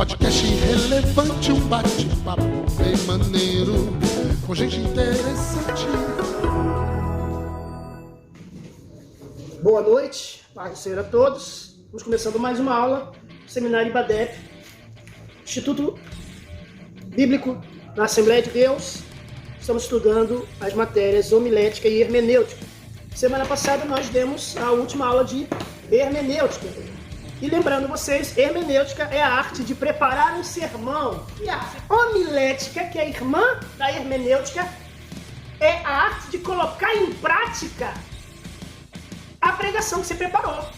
Podcast relevante, um bate-papo bem maneiro, com gente interessante. Boa noite, paz do Senhor a todos. Estamos começando mais uma aula do Seminário IBADEP, Instituto Bíblico da Assembleia de Deus. Estamos estudando as matérias homilética e hermenêutica. Semana passada nós demos a última aula de hermenêutica. E lembrando vocês, hermenêutica é a arte de preparar um sermão. E a homilética, que é a irmã da hermenêutica, é a arte de colocar em prática a pregação que você preparou.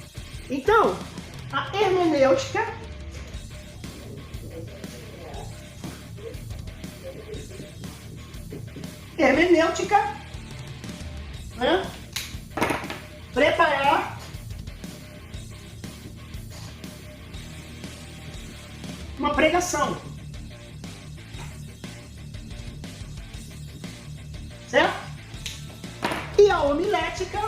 Então, a hermenêutica né? Preparar uma pregação, certo? E a homilética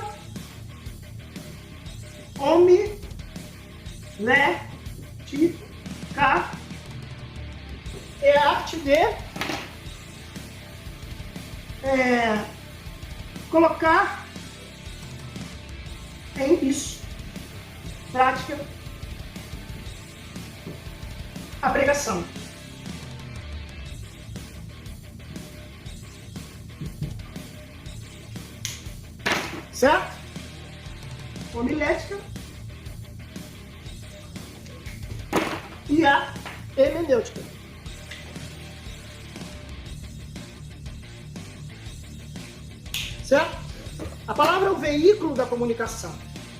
é a arte de colocar em isso, prática, a pregação. Certo? Homilética e a hermenêutica. Certo? A palavra é o veículo da comunicação.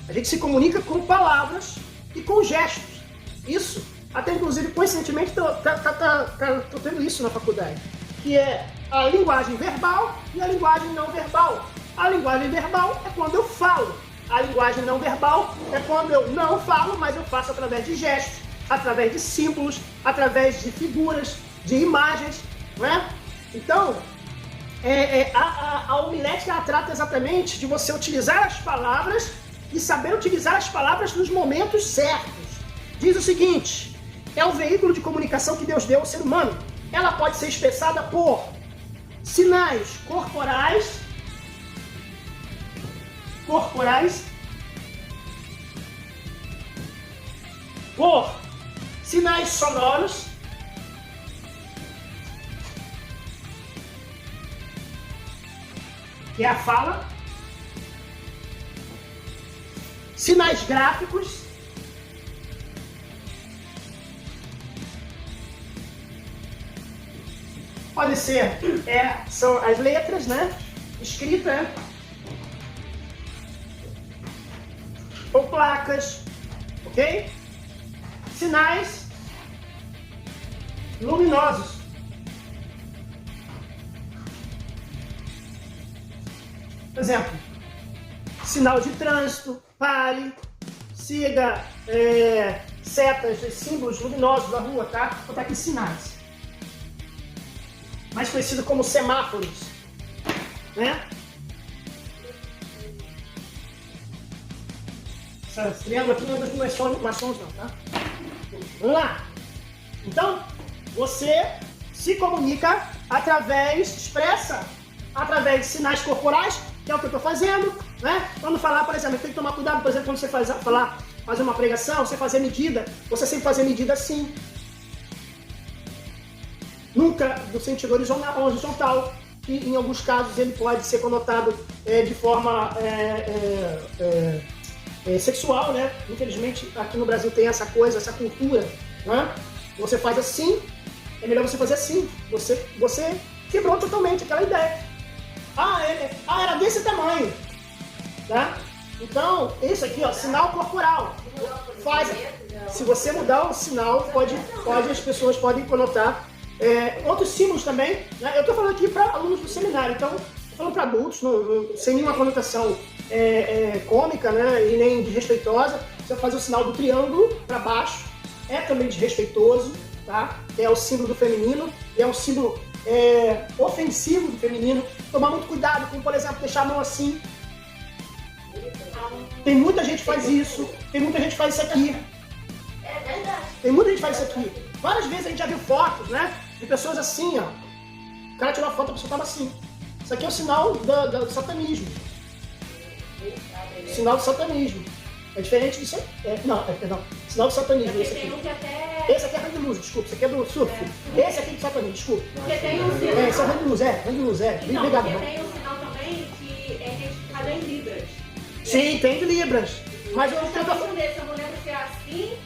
A gente se comunica com palavras e com gestos. Isso, até inclusive, coincidentemente, tô tendo isso na faculdade, que é a linguagem verbal e a linguagem não verbal. A linguagem verbal é quando eu falo. A linguagem não verbal é quando eu não falo, mas eu faço através de gestos, através de símbolos, através de figuras, de imagens, não é? Então, a homilética trata exatamente de você utilizar as palavras e saber utilizar as palavras nos momentos certos. Diz o seguinte: é o veículo de comunicação que Deus deu ao ser humano. Ela pode ser expressada por sinais corporais, por sinais sonoros, que é a fala, sinais gráficos, pode ser, são as letras, né? Escrita, né? Ou placas, ok? Sinais luminosos. Por exemplo, sinal de trânsito, pare, siga, setas, símbolos luminosos da rua, tá? Vou botar aqui sinais. Mais conhecido como semáforos, né? Esse triângulo aqui não é das maçons não, tá? Vamos lá. Então, você se comunica expressa através de sinais corporais, que é o que eu estou fazendo, né? Quando falar, por exemplo, tem que tomar cuidado, por exemplo, quando você fazer uma pregação, você fazer medida, você sempre fazer medida assim. Nunca do sentido horizontal, que em alguns casos ele pode ser conotado de forma sexual, né? Infelizmente aqui no Brasil tem essa coisa, essa cultura, né? Você faz assim, é melhor você fazer assim. Você quebrou totalmente aquela ideia. Era desse tamanho, tá? Então, esse aqui, ó, sinal corporal. Se você mudar o sinal, as pessoas podem conotar outros símbolos também, né? Eu estou falando aqui para alunos do seminário, então estou falando para adultos, sem nenhuma conotação cômica, né? E nem desrespeitosa. Você vai fazer o sinal do triângulo para baixo, é também desrespeitoso, tá? É o símbolo do feminino, é um símbolo ofensivo do feminino. Tomar muito cuidado com, por exemplo, deixar a mão assim. Tem muita gente que faz isso, tem muita gente que faz isso aqui. É verdade. Tem muita gente que faz isso aqui. Várias vezes a gente já viu fotos, né? De pessoas assim, ó. O cara tirou a foto, a pessoa tava assim. Isso aqui é o sinal do satanismo. Sinal do satanismo. É diferente disso. Perdão. Sinal do satanismo. Esse aqui. Esse aqui é Hang Loose, desculpa. Esse aqui é do surf. Esse aqui é do satanismo, desculpa. Porque tem um sinal. Esse é o Hang Loose, Hang Loose, Então, Obrigado, porque irmão. tem um sinal também que é retificado em libras. Sim, tem de Libras. Mas eu Eu não não tento. lembro se é assim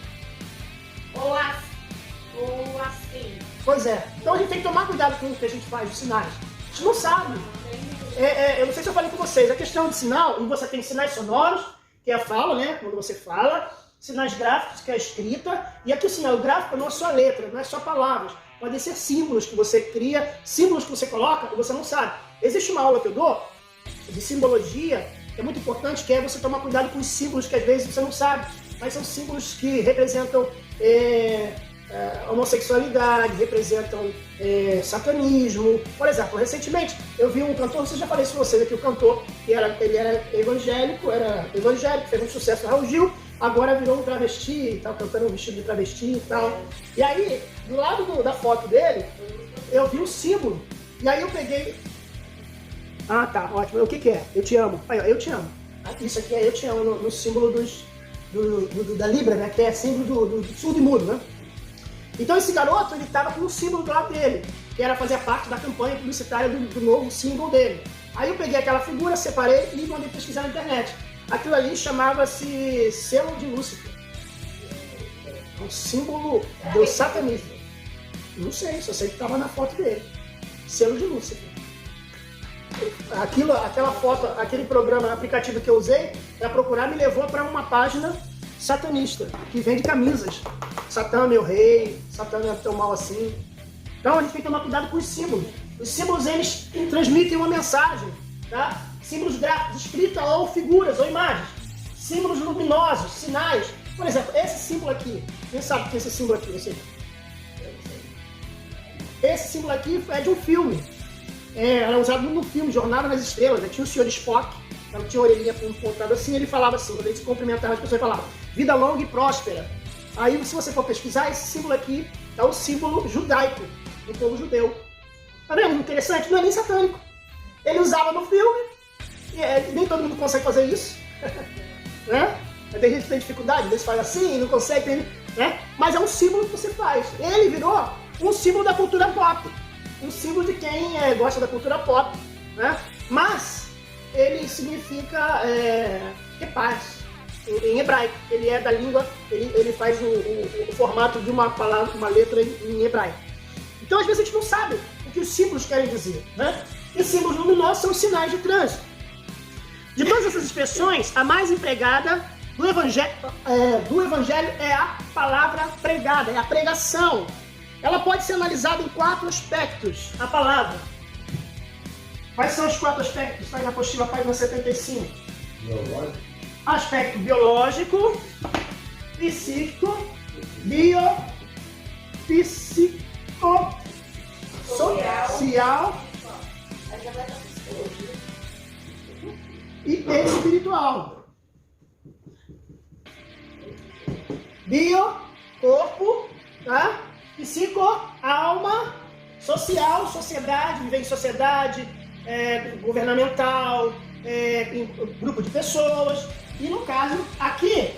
ou assim. Pois é. Então a gente tem que tomar cuidado com o que a gente faz, os sinais. A gente não sabe. Eu não sei se eu falei com vocês, a questão de sinal, e você tem sinais sonoros, que é a fala, né? Quando você fala, sinais gráficos, que é a escrita, e aqui o sinal gráfico não é só letra, não é só palavras. Podem ser símbolos que você cria, símbolos que você coloca e você não sabe. Existe uma aula que eu dou de simbologia, que é muito importante, que é você tomar cuidado com os símbolos que às vezes você não sabe, mas são símbolos que representam homossexualidade, representam satanismo. Por exemplo, recentemente eu vi um cantor, já falei isso pra vocês aqui, o cantor, que ele era evangélico, fez um sucesso no Raul Gil, agora virou um travesti e tal, cantando um vestido de travesti e tal. E aí, do lado da foto dele, eu vi um símbolo, e aí eu peguei... Ah, tá, ótimo. O que é? Eu te amo. Aí, ó, eu te amo. Isso aqui é eu te amo no símbolo da Libra, né? Que é símbolo do surdo e mudo, né? Então esse garoto, ele tava com um símbolo do lado dele, que era fazer parte da campanha publicitária do novo símbolo dele. Aí eu peguei aquela figura, separei e mandei pesquisar na internet. Aquilo ali chamava-se selo de Lúcifer. Um símbolo do satanismo. Não sei, só sei que estava na foto dele. Selo de Lúcifer. Aquela foto, aquele programa, aplicativo que eu usei para procurar, me levou para uma página satanista, que vende camisas. Satã, meu rei, Satã não é tão mal assim. Então a gente tem que tomar cuidado com os símbolos. Os símbolos, eles transmitem uma mensagem, tá? Símbolos gráficos, escrita ou figuras ou imagens. Símbolos luminosos, sinais. Por exemplo, esse símbolo aqui. Quem sabe o que é esse símbolo aqui? Você? Esse símbolo aqui é de um filme. Era usado no filme Jornada nas Estrelas, né? Tinha o Sr. Spock, então tinha a orelhinha pontada assim, ele falava assim, quando ele se cumprimentava, as pessoas falavam, vida longa e próspera. Aí, se você for pesquisar, esse símbolo aqui é o símbolo judaico, do povo judeu. Tá vendo? Interessante, não é nem satânico. Ele usava no filme, e nem todo mundo consegue fazer isso, né? Tem gente que tem dificuldade, às vezes faz assim, não consegue, né? Mas é um símbolo que você faz. Ele virou um símbolo da cultura pop. Um símbolo de quem gosta da cultura pop, né? Mas ele significa paz em hebraico. Ele é da língua, ele faz o formato de uma palavra, uma letra em hebraico. Então às vezes a gente não sabe o que os símbolos querem dizer, né? E símbolos luminosos são os sinais de trânsito. De todas essas expressões, a mais empregada do evangelho é a palavra pregada, é a pregação. Ela pode ser analisada em 4 aspectos, a palavra. Quais são os 4 aspectos? Está aí na apostila, página 75. Biológico. Aspecto biológico, psíquico, social e espiritual. Bio, corpo, tá? Psico, alma, social, sociedade, viver em sociedade, governamental, grupo de pessoas. E no caso, aqui,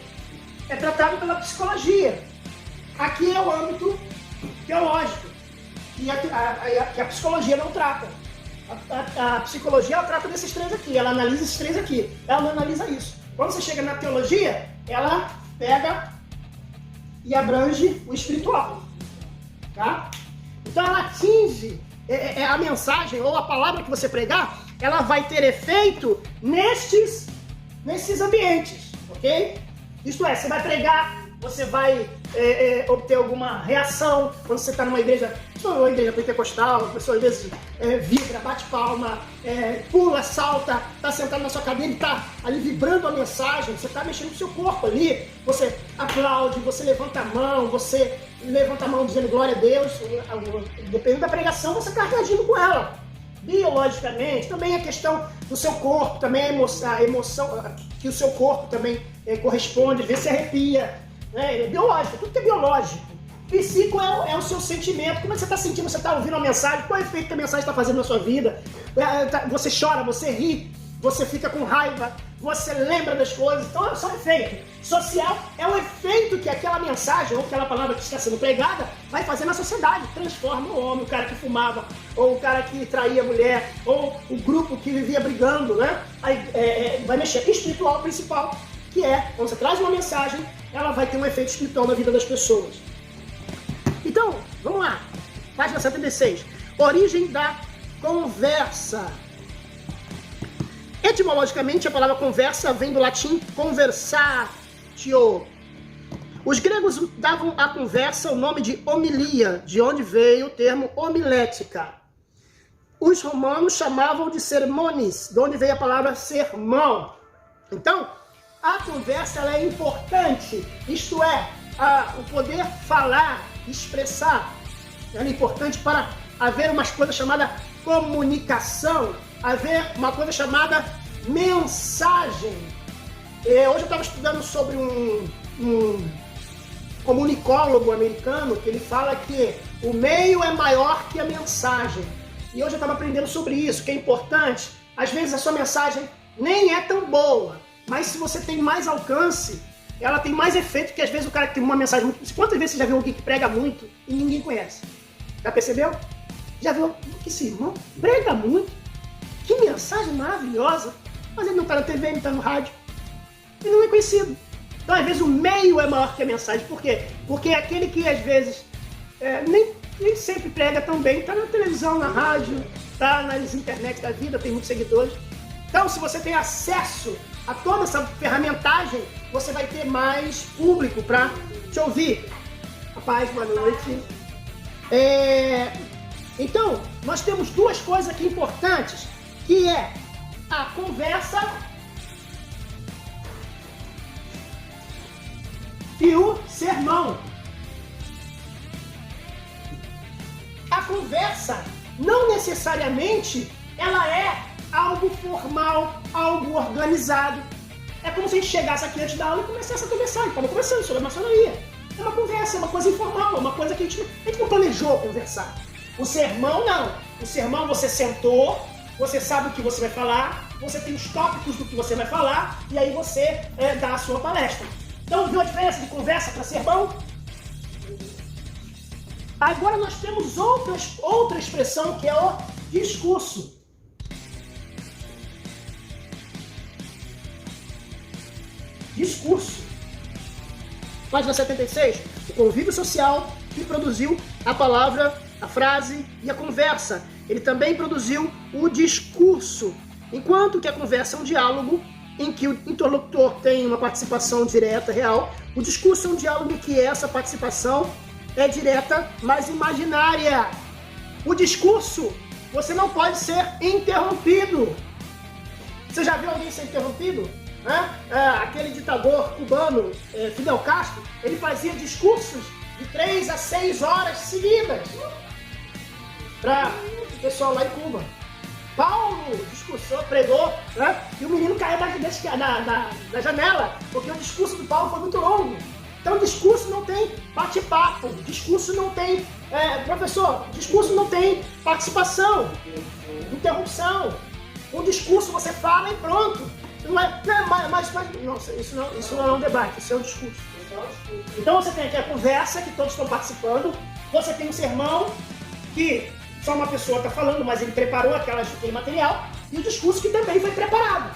é tratado pela psicologia. Aqui é o âmbito teológico, que a psicologia não trata. A psicologia, ela trata desses 3 aqui, ela analisa esses 3 aqui. Ela não analisa isso. Quando você chega na teologia, ela pega e abrange o espiritual. Tá? Então ela atinge a mensagem ou a palavra que você pregar, ela vai ter efeito nesses ambientes, ok? Isto é, você vai pregar, você vai obter alguma reação quando você está numa igreja pentecostal, a pessoa às vezes vibra, bate palma, pula, salta, está sentado na sua cadeira e está ali vibrando a mensagem, você está mexendo com o seu corpo ali, você aplaude, você levanta a mão dizendo glória a Deus, dependendo da pregação, você está reagindo com ela. Biologicamente, também a questão do seu corpo, também a emoção que o seu corpo também corresponde, às vezes se arrepia, né? Ele é biológico, tudo que é biológico. Psíquico é o seu sentimento, como é que você está sentindo, você está ouvindo uma mensagem, qual é o efeito que a mensagem está fazendo na sua vida. Você chora, você ri, você fica com raiva, você lembra das coisas, então é só um efeito. Social é o efeito que aquela mensagem ou aquela palavra que está sendo pregada vai fazer na sociedade, transforma o homem, o cara que fumava, ou o cara que traía a mulher, ou o grupo que vivia brigando, né? Aí, vai mexer. Espiritual principal, que é, quando você traz uma mensagem, ela vai ter um efeito espiritual na vida das pessoas. Então, vamos lá. Página 76. Origem da conversa. Etimologicamente, a palavra conversa vem do latim conversatio. Os gregos davam à conversa o nome de homilia, de onde veio o termo homilética. Os romanos chamavam de sermones, de onde veio a palavra sermão. Então, a conversa ela é importante, isto é, o poder falar, expressar, ela é importante para haver uma coisa chamada comunicação, haver uma coisa chamada mensagem. Hoje eu estava estudando sobre um comunicólogo americano que ele fala que o meio é maior que a mensagem. E hoje eu estava aprendendo sobre isso, que é importante. Às vezes a sua mensagem nem é tão boa, mas se você tem mais alcance, ela tem mais efeito que às vezes o cara que tem uma mensagem muito... Quantas vezes você já viu alguém que prega muito e ninguém conhece? Já percebeu? Já viu que esse irmão prega muito? Que mensagem maravilhosa! Mas ele não está na TV, ele está no rádio. Ele não é conhecido. Então, às vezes, o meio é maior que a mensagem. Por quê? Porque é aquele que, às vezes, nem sempre prega tão bem. Está na televisão, na rádio, está nas internet da vida, tem muitos seguidores. Então, se você tem acesso a toda essa ferramentagem, você vai ter mais público para te ouvir. Rapaz, boa noite. Então, nós temos duas coisas aqui importantes, que é a conversa e o sermão. A conversa não necessariamente ela é algo formal, algo organizado. É como se a gente chegasse aqui antes da aula e começasse a conversar. Estava conversando sobre a maçonaria. É uma conversa, é uma coisa informal, é uma coisa que a gente não planejou conversar. O sermão não. O sermão você sentou, você sabe o que você vai falar, você tem os tópicos do que você vai falar e aí você dá a sua palestra. Então, viu a diferença de conversa para sermão? Agora nós temos outra expressão que é o discurso. Discurso. Página 76. O convívio social que produziu a palavra, a frase e a conversa. Ele também produziu o discurso. Enquanto que a conversa é um diálogo em que o interlocutor tem uma participação direta, real, o discurso é um diálogo em que essa participação é direta, mas imaginária. O discurso, você não pode ser interrompido. Você já viu alguém ser interrompido? Aquele ditador cubano, Fidel Castro, ele fazia discursos de 3 a 6 horas seguidas para o pessoal lá em Cuba. Paulo discursou, pregou, e o menino caiu da janela, porque o discurso do Paulo foi muito longo. Então, discurso não tem bate-papo, discurso não tem, professor, discurso não tem participação, interrupção. Um discurso você fala e pronto. Não isso não é um debate, isso é um discurso. Então você tem aqui a conversa, que todos estão participando, você tem um sermão, que só uma pessoa está falando, mas ele preparou aquele material, e o discurso que também foi preparado.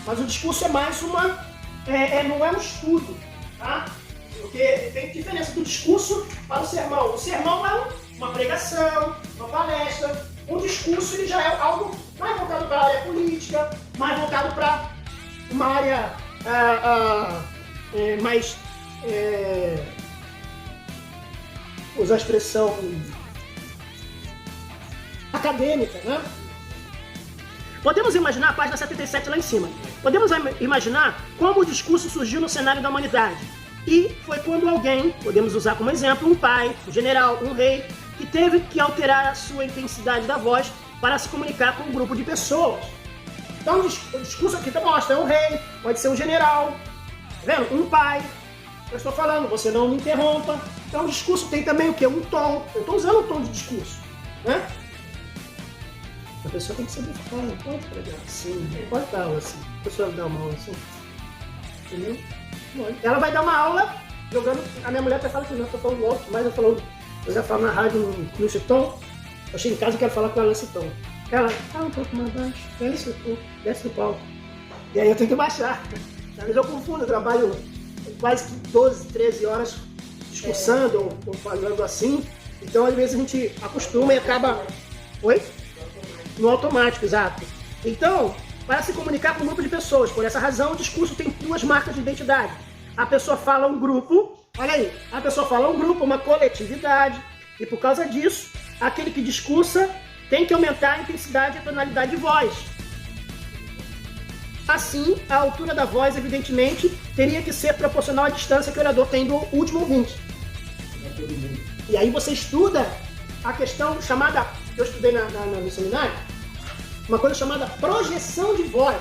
Mas o discurso é mais não é um estudo, tá? Porque tem diferença do discurso para o sermão. O sermão é uma pregação, uma palestra. O discurso ele já é algo mais voltado para a área política, mais voltado para uma área mais... usar a expressão acadêmica, né? Podemos imaginar, a página 77 lá em cima, podemos imaginar como o discurso surgiu no cenário da humanidade. E foi quando alguém, podemos usar como exemplo, um pai, um general, um rei, que teve que alterar a sua intensidade da voz para se comunicar com um grupo de pessoas. Então o discurso aqui mostra, é um rei, pode ser um general, tá vendo? Um pai, eu estou falando, você não me interrompa. Então o discurso tem também o quê? Um tom. Eu estou usando um tom de discurso, né? A pessoa tem que saber falar, não pode pregar assim, não pode dar aula assim. A pessoa dá uma aula assim, entendeu? Ela vai dar uma aula jogando. A minha mulher até fala que não, eu tô falando alto, mas eu já falo na rádio nesse tom. Eu chego em casa e quero falar com ela nesse tom. Ela, fala um pouco mais baixo, desce do palco. E aí eu tenho que baixar. Às vezes eu confundo, eu trabalho quase que 12, 13 horas discursando ou falando assim. Então às vezes a gente acostuma e acaba. Oi? No automático, exato. Então, para se comunicar com um grupo de pessoas, por essa razão, o discurso tem 2 marcas de identidade. A pessoa fala um grupo, olha aí, a pessoa fala um grupo, uma coletividade, e por causa disso, aquele que discursa tem que aumentar a intensidade e a tonalidade de voz. Assim, a altura da voz, evidentemente, teria que ser proporcional à distância que o orador tem do último ouvinte. E aí você estuda a questão chamada, eu estudei no seminário, uma coisa chamada projeção de voz.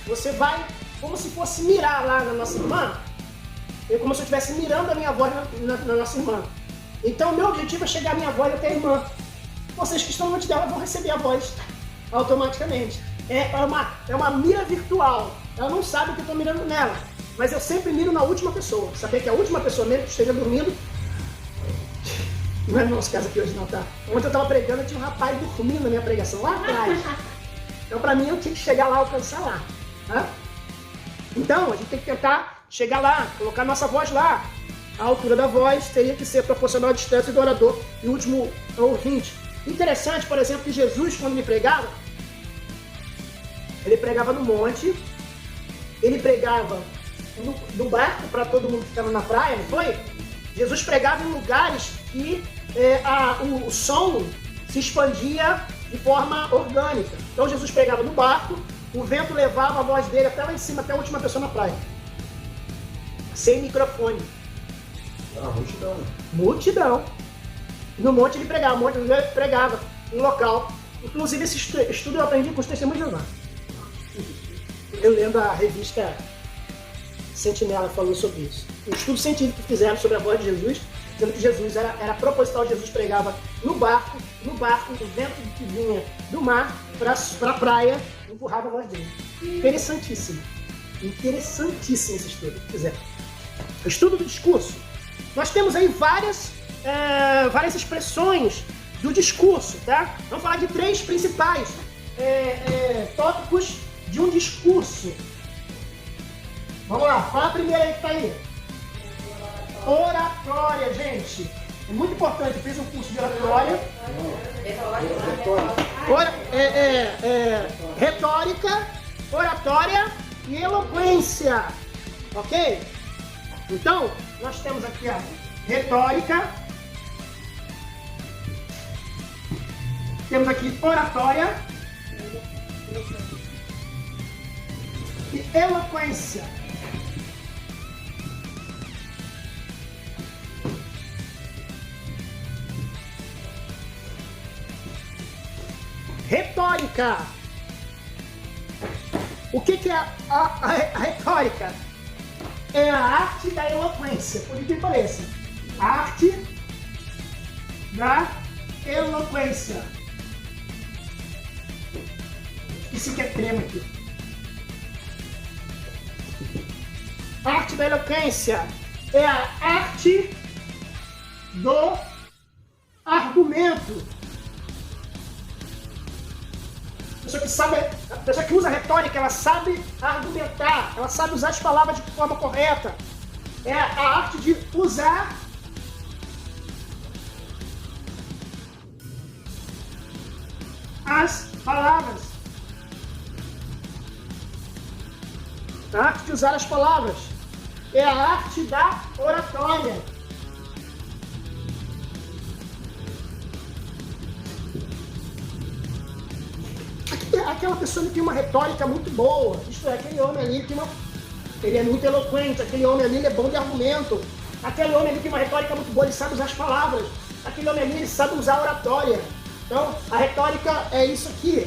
Você vai, como se fosse mirar lá na nossa irmã, como se eu estivesse mirando a minha voz na nossa irmã. Então, o meu objetivo é chegar a minha voz até a irmã. Vocês que estão longe dela vão receber a voz automaticamente. É uma mira virtual. Ela não sabe que eu estou mirando nela, mas eu sempre miro na última pessoa. Saber que a última pessoa, mesmo que esteja dormindo, não é no nosso caso aqui hoje não, tá? Ontem eu estava pregando e tinha um rapaz dormindo na minha pregação lá atrás. Então, para mim, eu tinha que chegar lá, alcançar lá. Tá? Então, a gente tem que tentar chegar lá, colocar nossa voz lá. A altura da voz teria que ser proporcional à distância do orador e o último ouvinte. Interessante, por exemplo, que Jesus, quando ele pregava no monte, ele pregava no barco para todo mundo que estava na praia, não foi? Jesus pregava em lugares que o som se expandia de forma orgânica. Então Jesus pregava no barco, o vento levava a voz dele até lá em cima, até a última pessoa na praia. Sem microfone. Multidão. Multidão. No monte ele pregava em local. Inclusive esse estudo eu aprendi com os testemunhos de Jeová. Eu lendo a revista Sentinela falou sobre isso. Um estudo científico que fizeram sobre a voz de Jesus, dizendo que Jesus era proposital, Jesus pregava no barco, o vento que vinha do mar para a praia, empurrava a voz dele. Interessantíssimo esse estudo que fizeram. O estudo do discurso. Nós temos aí várias expressões do discurso, tá? Vamos falar de 3 principais tópicos de um discurso. Vamos lá, qual é a primeira aí que tá aí? Oratória, gente. É muito importante, eu fiz um curso de oratória. Retórica, oratória e eloquência. Ok? Então, nós temos aqui a retórica. Temos aqui oratória e eloquência. Retórica. O que é a retórica? É a arte da eloquência, por que pareça. A arte da eloquência. Isso que é trema aqui. A arte da eloquência é a arte do argumento. A pessoa que usa retórica, ela sabe argumentar, ela sabe usar as palavras de forma correta. É a arte de usar as palavras. A arte de usar as palavras. É a arte da oratória. Aquela pessoa que tem uma retórica muito boa, isto é, aquele homem ali ele é muito eloquente, aquele homem ali ele é bom de argumento, aquele homem ali tem uma retórica muito boa, ele sabe usar as palavras, aquele homem ali ele sabe usar a oratória. Então, a retórica é isso aqui.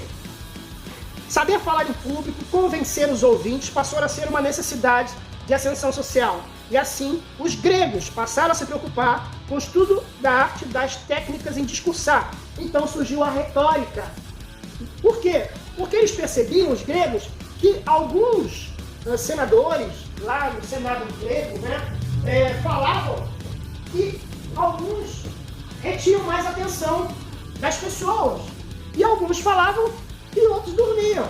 Saber falar em público, convencer os ouvintes, passou a ser uma necessidade de ascensão social. E assim, os gregos passaram a se preocupar com o estudo da arte das técnicas em discursar. Então surgiu a retórica. Por quê? Porque eles percebiam, os gregos, que alguns senadores, lá no Senado grego, né, falavam que alguns retinham mais atenção das pessoas. E alguns falavam e outros dormiam.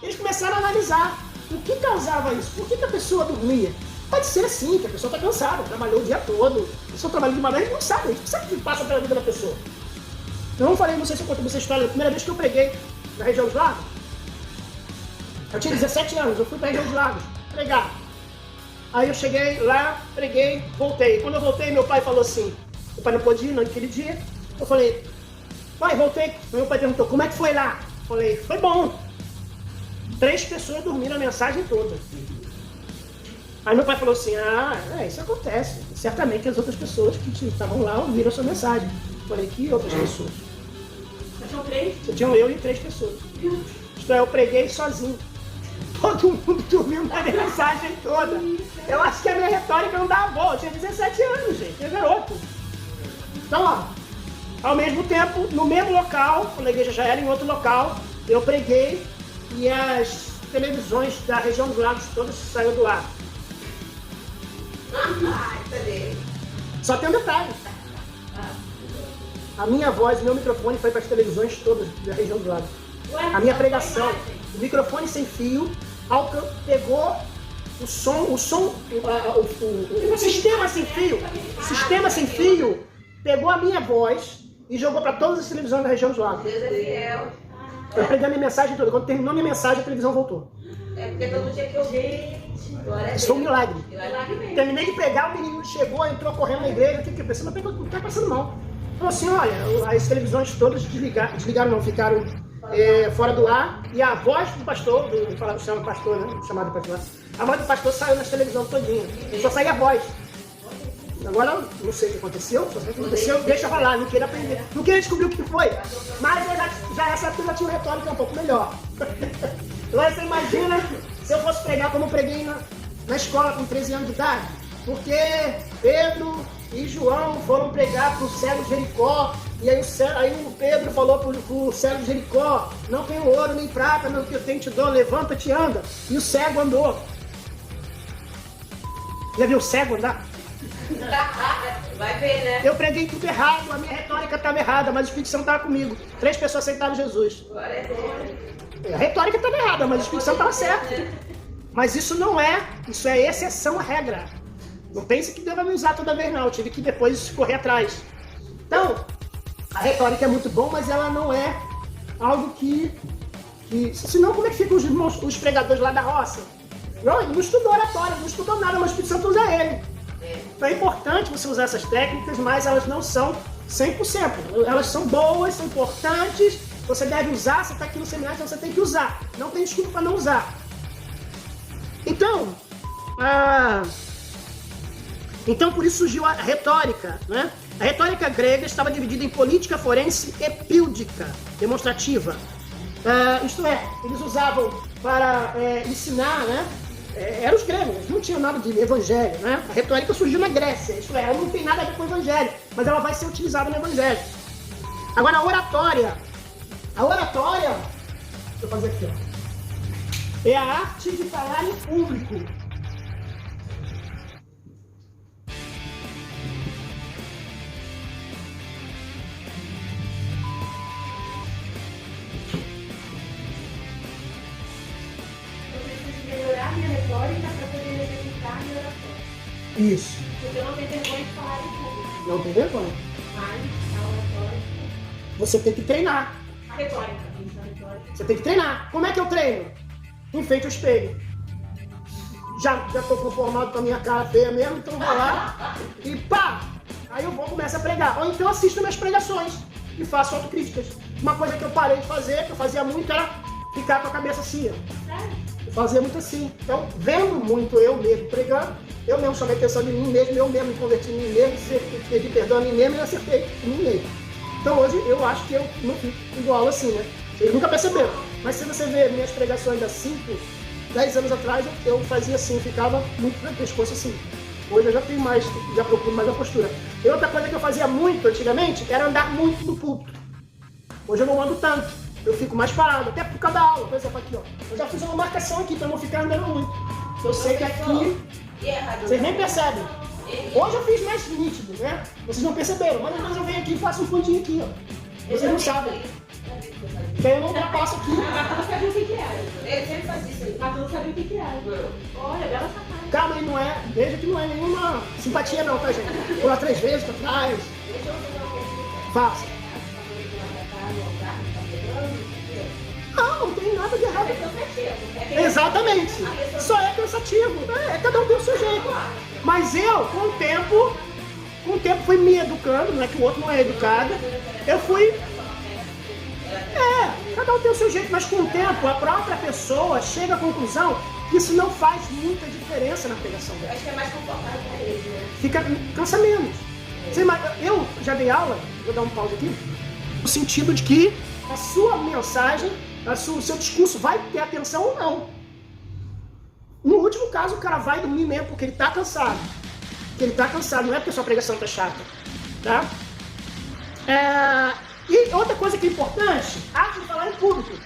Eles começaram a analisar o que causava isso. Por que a pessoa dormia? Pode ser assim, que a pessoa está cansada, trabalhou o dia todo. A pessoa trabalha de manhã e não sabe. A gente não sabe o que passa pela vida da pessoa. Então eu falei, não sei se eu contei essa história, a primeira vez que eu preguei na região dos lagos. Eu tinha 17 anos, eu fui para a região dos lagos pregar. Aí eu cheguei lá, preguei, voltei. Quando eu voltei, meu pai falou assim, meu pai não pôde ir naquele dia. Eu falei, pai, voltei. Meu pai perguntou, como é que foi lá? Eu falei, foi bom. 3 pessoas dormiram a mensagem toda. Aí meu pai falou assim, isso acontece. Certamente as outras pessoas que estavam lá ouviram a sua mensagem. Eu falei, que outras pessoas? Só tinham 3? Só tinham eu e 3 pessoas. Isto é, eu preguei sozinho. Todo mundo dormiu na mensagem toda. Eu acho que a minha retórica não dava boa. Eu tinha 17 anos, gente. Eu era garoto. Então, ó, ao mesmo tempo, no mesmo local, quando a igreja já era em outro local, eu preguei e as televisões da região dos lagos todas saíram do ar. Só tem um detalhe. A minha voz e meu microfone foi para as televisões todas da região dos lagos. A minha pregação, o microfone sem fio, pegou o sistema sem fio, pegou a minha voz e jogou para todas as televisões da região dos lagos. Deus é fiel. Eu preguei a minha mensagem toda. Quando terminou a minha mensagem, a televisão voltou. É porque todo dia que eu vi. Isso foi um milagre. Milagre mesmo. Terminei de pregar, o menino chegou, entrou correndo na igreja. Eu fiquei pensando, mas não está passando mal. Falou assim, olha, as televisões todas desligaram não, ficaram fora do ar. E a voz do pastor, chama pastor, né? Chamado pastor. A voz do pastor saiu nas televisões todinha. Só saía a voz. Agora, não sei o que aconteceu, deixa eu falar, não queria aprender. Não queria descobrir o que foi. Mas eu essa época eu já tinha uma retórica um pouco melhor. Agora você imagina se eu fosse pregar como eu preguei na escola com 13 anos de idade. Porque Pedro e João foram pregar para o cego de Jericó. E aí o Pedro falou para o cego de Jericó, não tenho ouro nem prata, mas o que eu tenho te dou, levanta-te e anda. E o cego andou. Já viu o cego andar? Vai ver, né? Eu preguei tudo errado, a minha retórica estava errada, mas o Espírito Santo estava comigo. 3 pessoas aceitaram Jesus. Glória a Deus. A retórica estava errada, mas o Espírito Santo estava certo. Mas isso é exceção à regra. Não pense que deva me usar toda vez, não. Eu tive que depois correr atrás. Então, a retórica é muito bom, mas ela não é algo que senão, como é que ficam os pregadores lá da roça? Não, ele não estudou oratória, não estudou nada, mas o Espírito Santo usa ele. Então é importante você usar essas técnicas, mas elas não são 100%. Elas são boas, são importantes, você deve usar, você está aqui no seminário, então você tem que usar. Não tem desculpa para não usar. Então, por isso surgiu a retórica, né? A retórica grega estava dividida em política forense e píldica, demonstrativa. Isto é, eles usavam para ensinar, né? Eram os gregos, não tinha nada de evangelho, né? A retórica surgiu na Grécia, isto é, ela não tem nada a ver com o evangelho, mas ela vai ser utilizada no evangelho. Agora a oratória, deixa eu fazer aqui, ó, é a arte de falar em público. Melhorar minha retórica para poder executar minha oratória. Isso. Porque eu não tenho vergonha de falar em público. Não tem vergonha. Mas a oratória. Você tem que treinar. A retórica. Isso, a retórica. Você tem que treinar. Como é que eu treino? Em frente ao espelho. Já estou conformado com a minha cara feia mesmo, então vou lá e pá! Aí eu começo a pregar. Ou então assisto minhas pregações e faço autocríticas. Uma coisa que eu parei de fazer, que eu fazia muito, era ficar com a cabeça assim. Eu fazia muito assim. Então, vendo muito eu mesmo pregando, eu mesmo chamei atenção de mim mesmo, eu mesmo me converti em mim mesmo, pedi perdão a mim mesmo e acertei em mim mesmo. Então hoje eu acho que eu não fico igual assim, né? Vocês nunca perceberam. Mas se você ver minhas pregações há 5, 10 anos atrás, eu fazia assim, ficava muito no pescoço assim. Hoje eu já tenho mais, já procuro mais a postura. E outra coisa que eu fazia muito antigamente era andar muito no púlpito. Hoje eu não ando tanto, eu fico mais parado, até por causa da aula. Por exemplo, aqui, ó. Eu já fiz uma marcação aqui pra não ficar andando muito. Eu sei que aqui, vocês nem percebem. Hoje eu fiz mais nítido, né? Vocês não perceberam, mas às vezes eu venho aqui e faço um fundinho aqui, ó. Vocês não sabem. Então eu não ultrapasso aqui. Mas não sabia o que era. Ele sempre faz isso aí. Mas não sabia o que era. Olha, bela sacada. Calma aí, não é. Veja que não é nenhuma simpatia não, tá, gente? Pula 3 vezes pra trás. Deixa eu fazer uma pergunta. Faça. Não tem nada de errado. Exatamente. Só é cansativo. Cada um tem o seu jeito. Mas eu, com o tempo fui me educando, não é que o outro não é educado. Eu fui. Cada um tem o seu jeito, mas com o tempo a própria pessoa chega à conclusão que isso não faz muita diferença na pregação dela. Acho que é mais confortável para eles, né? Cansa menos. Eu já dei aula, vou dar um pause aqui, no sentido de que a sua mensagem, o seu discurso vai ter atenção ou não. No último caso, o cara vai dormir mesmo porque ele tá cansado. Não é porque a sua pregação tá chata. Tá? E outra coisa que é importante, antes de falar em público,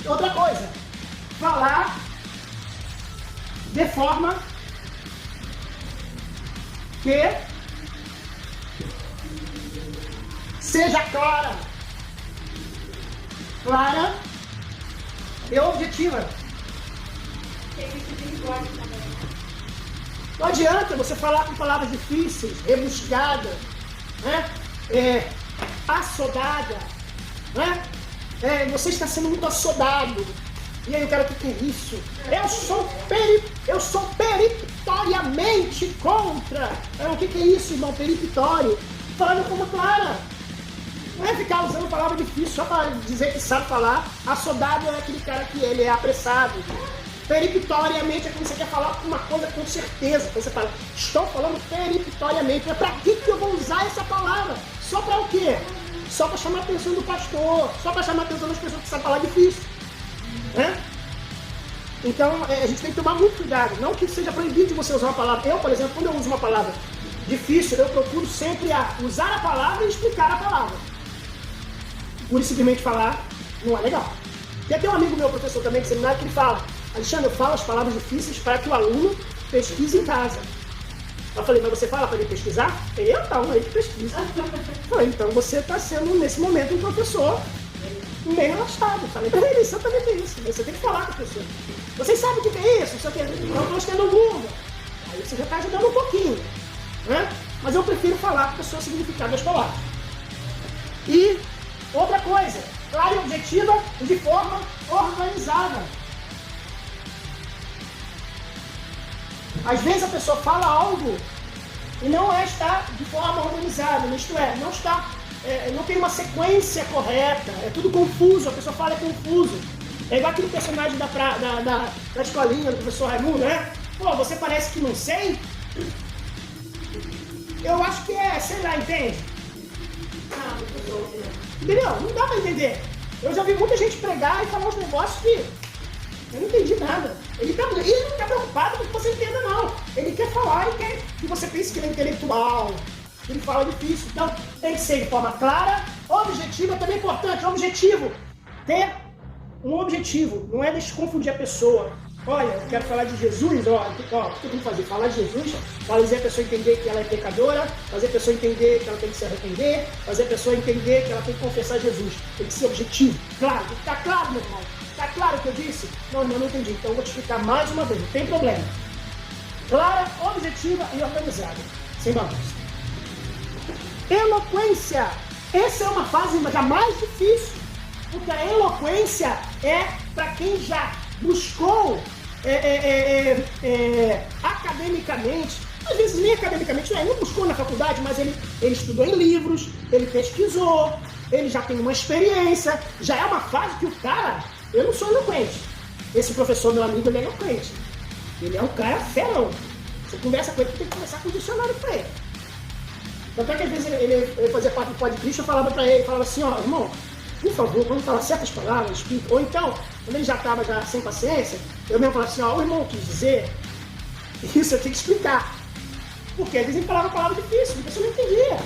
outra coisa, falar de forma que seja clara e objetiva. Não adianta você falar com palavras difíceis, rebuscadas, né? Assodada, né? Você está sendo muito assodado. E aí o cara, o que é isso? Eu sou peremptoriamente contra. O que é isso, irmão? Peremptório. Falando como clara. Não é ficar usando palavra difícil só para dizer que sabe falar. Assodado é aquele cara que ele é apressado. Peremptoriamente é quando você quer falar uma coisa com certeza. Então você fala, estou falando peremptoriamente. Mas para que eu vou usar essa palavra? Só para o quê? Só para chamar a atenção do pastor. Só para chamar a atenção das pessoas que sabem falar difícil. Né? Então a gente tem que tomar muito cuidado. Não que seja proibido de você usar uma palavra. Eu, por exemplo, quando eu uso uma palavra difícil, eu procuro sempre usar a palavra e explicar a palavra. Por simplesmente falar, não é legal. Tem até um amigo meu, professor também, de seminário, que ele fala, Alexandre, eu falo as palavras difíceis para que o aluno pesquise em casa. Eu falei, mas você fala para ele pesquisar? Ele não, ele pesquisa. Eu falei, então você está sendo, nesse momento, um professor bem relaxado. Eu falei para ele, exatamente isso. Você tem que falar com a pessoa. Vocês sabem o que é isso? Nós estamos tendo o mundo. Aí você já está ajudando um pouquinho. Né? Mas eu prefiro falar para a pessoa o significado das palavras. E outra coisa, clara e objetiva e de forma organizada. Às vezes a pessoa fala algo e não está de forma organizada, isto é, não tem uma sequência correta, é tudo confuso, a pessoa fala confuso. É igual aquele personagem da escolinha do professor Raimundo, né? Pô, você parece que não sei? Eu acho que sei lá, entende? Entendeu? Não dá pra entender. Eu já vi muita gente pregar e falar uns negócios que eu não entendi nada. Ele não tá preocupado com que você entenda, não. Ele quer falar e quer que você pense que ele é intelectual. Ele fala difícil. Então, tem que ser de forma clara, objetiva, também é importante. Objetivo. Ter um objetivo. Não é deixar confundir a pessoa. Olha, eu quero falar de Jesus, o que eu tenho que fazer? Falar de Jesus, fazer a pessoa entender que ela é pecadora, fazer a pessoa entender que ela tem que se arrepender, fazer a pessoa entender que ela tem que confessar Jesus. Tem que ser objetivo. Claro, tá claro, meu irmão? Tá claro o que eu disse? Não, eu não entendi. Então eu vou te explicar mais uma vez, não tem problema. Clara, objetiva e organizada. Sem bagunça. Eloquência. Essa é uma fase já mais difícil, porque a eloquência é para quem já buscou academicamente, às vezes nem academicamente, ele não buscou na faculdade, mas ele estudou em livros, ele pesquisou, ele já tem uma experiência, já é uma fase que o cara, eu não sou eloquente. Esse professor, meu amigo, ele é eloquente. Ele é um cara ferão. Você conversa com ele, tem que conversar com o dicionário pra ele. Tanto é que às vezes ele fazia parte do podcast, eu falava pra ele, falava assim, ó, irmão, por favor, quando falar certas palavras, explica. Ou então, quando ele já estava sem paciência, eu mesmo falava assim, ó, o irmão quis dizer, isso eu tenho que explicar. Porque eles dizem que falava palavra difícil, porque você não entendia.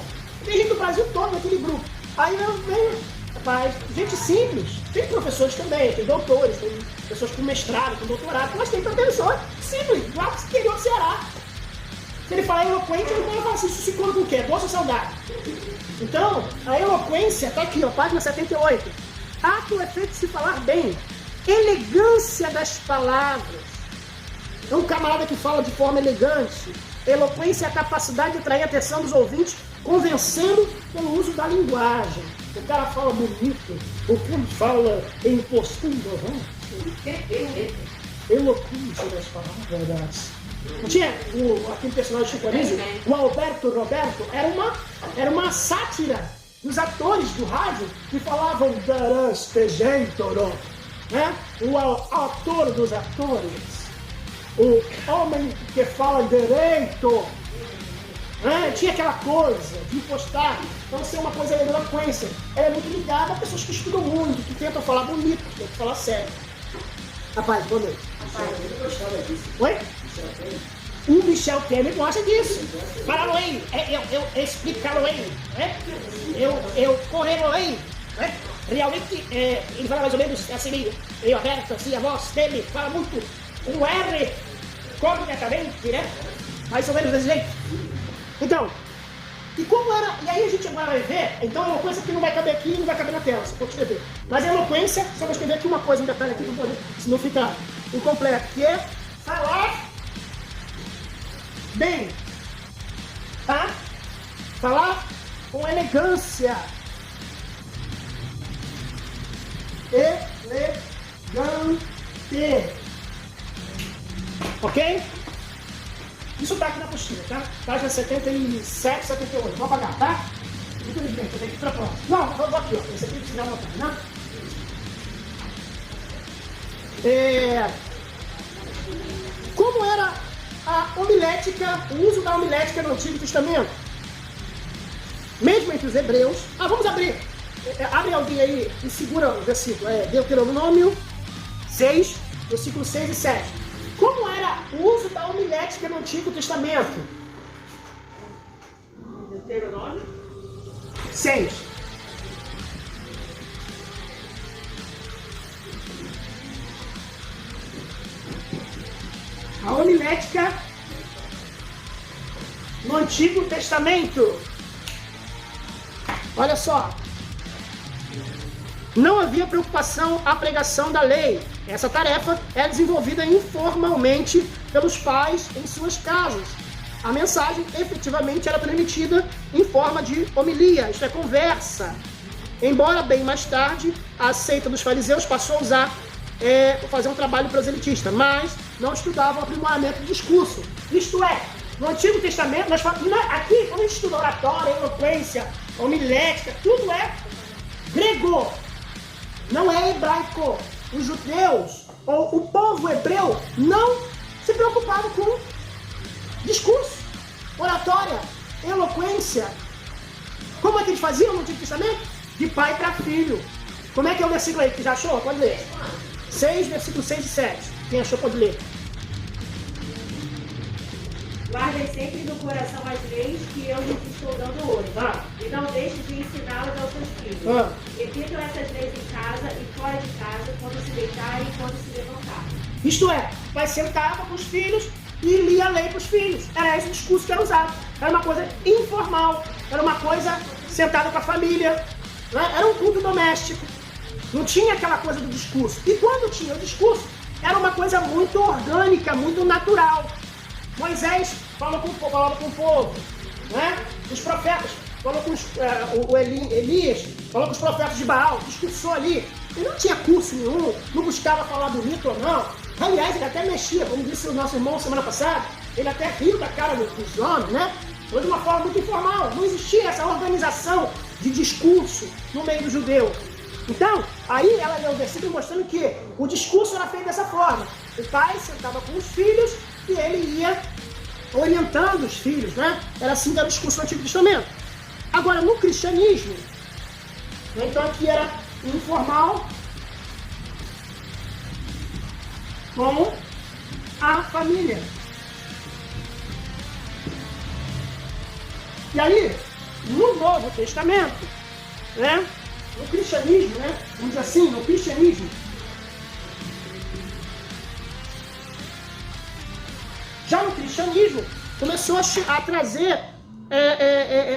Tem gente do Brasil todo naquele grupo. Aí vem, rapaz, gente simples. Tem professores também, tem doutores, tem pessoas com mestrado, com doutorado, mas tem pessoas simples, lá do interior do Ceará. Se ele falar eloquente, ele vai falar assim, isso se come com o quê? Doce ou salgado? Então, a eloquência está aqui, ó, página 78. Ato ou efeito de se falar bem. Elegância das palavras. É um camarada que fala de forma elegante. Eloquência é a capacidade de atrair a atenção dos ouvintes, convencendo pelo uso da linguagem. O cara fala bonito, o cara fala em postura, eloquência das palavras. Não tinha aquele personagem Chico Anísio, o Alberto Roberto, era uma sátira dos atores do rádio que falavam Darastejentoro, né? O ator dos atores, o homem que fala direito, né? Tinha aquela coisa de impostar. Então, ser uma coisa de eloquência, ela é muito ligada a pessoas que estudam muito, que tentam falar bonito, que tentam falar sério. Rapaz, boa noite. Oi? O Michel Temer gosta disso. Fala aí, eu explico aí, né? Eu correndo aí, né? Realmente, ele fala mais ou menos assim, meio aberto, assim, a voz dele fala muito, um R completamente, né? Mais ou menos desse jeito. Então, e como era, e aí a gente agora vai ver, então é uma coisa que não vai caber aqui e não vai caber na tela, só vou escrever. Mas a eloquência, só vou escrever aqui uma coisa, um detalhe aqui, senão fica incompleto, que é falar bem, tá? Falar com elegância. Elegante. Ok? Isso tá aqui na apostila, tá? Página 77, 78. Vou apagar, tá? Infelizmente, eu tenho que ir pra próxima. Não, vou aqui, ó. Esse aqui precisa dar uma página, né? Como era a homilética, o uso da homilética no Antigo Testamento? Mesmo entre os hebreus. Vamos abrir. Abre alguém aí e segura o versículo. Deuteronômio 6, versículos 6 e 7. Como era o uso da homilética no Antigo Testamento? Deuteronômio 6. A homilética no Antigo Testamento. Olha só. Não havia preocupação à pregação da lei. Essa tarefa é desenvolvida informalmente pelos pais em suas casas. A mensagem efetivamente era transmitida em forma de homilia, isto é, conversa. Embora bem mais tarde, a seita dos fariseus passou a usar fazer um trabalho proselitista, mas não estudavam o aprimoramento do discurso. Isto é, no Antigo Testamento, aqui, quando a gente estuda oratória, eloquência, homilética, tudo é grego, não é hebraico. Os judeus, ou o povo hebreu, não se preocupava com discurso, oratória, eloquência. Como é que eles faziam no Antigo Testamento? De pai para filho. Como é que é o versículo aí? Que já achou? Pode ler. 6, versículos 6 e 7. Quem achou pode ler. Guardem sempre no coração as leis que eu lhes estou dando hoje. E não deixe de ensiná-las aos seus filhos. Repitam essas leis em casa e fora de casa, quando se deitar e quando se levantar. Isto é, o pai sentava com os filhos e lia a lei para os filhos. Era esse o discurso que era usado. Era uma coisa informal. Era uma coisa sentada com a família. Né? Era um culto doméstico. Não tinha aquela coisa do discurso. E quando tinha o discurso, era uma coisa muito orgânica, muito natural. Moisés falava com o povo, né? Os profetas falou com Elias, falou com os profetas de Baal, discursou ali. Ele não tinha curso nenhum, não buscava falar bonito ou não. Aliás, ele até mexia, como disse o nosso irmão semana passada, ele até riu da cara dos homens, né? Foi de uma forma muito informal, não existia essa organização de discurso no meio do judeu. Então, aí ela leu o versículo mostrando que o discurso era feito dessa forma. O pai sentava com os filhos e ele ia orientando os filhos, né? Era assim que era o discurso do Antigo Testamento. Agora, no cristianismo, né, então aqui era informal com a família. E aí, no Novo Testamento, né, no cristianismo, né, vamos dizer assim, no cristianismo, já no cristianismo, começou a trazer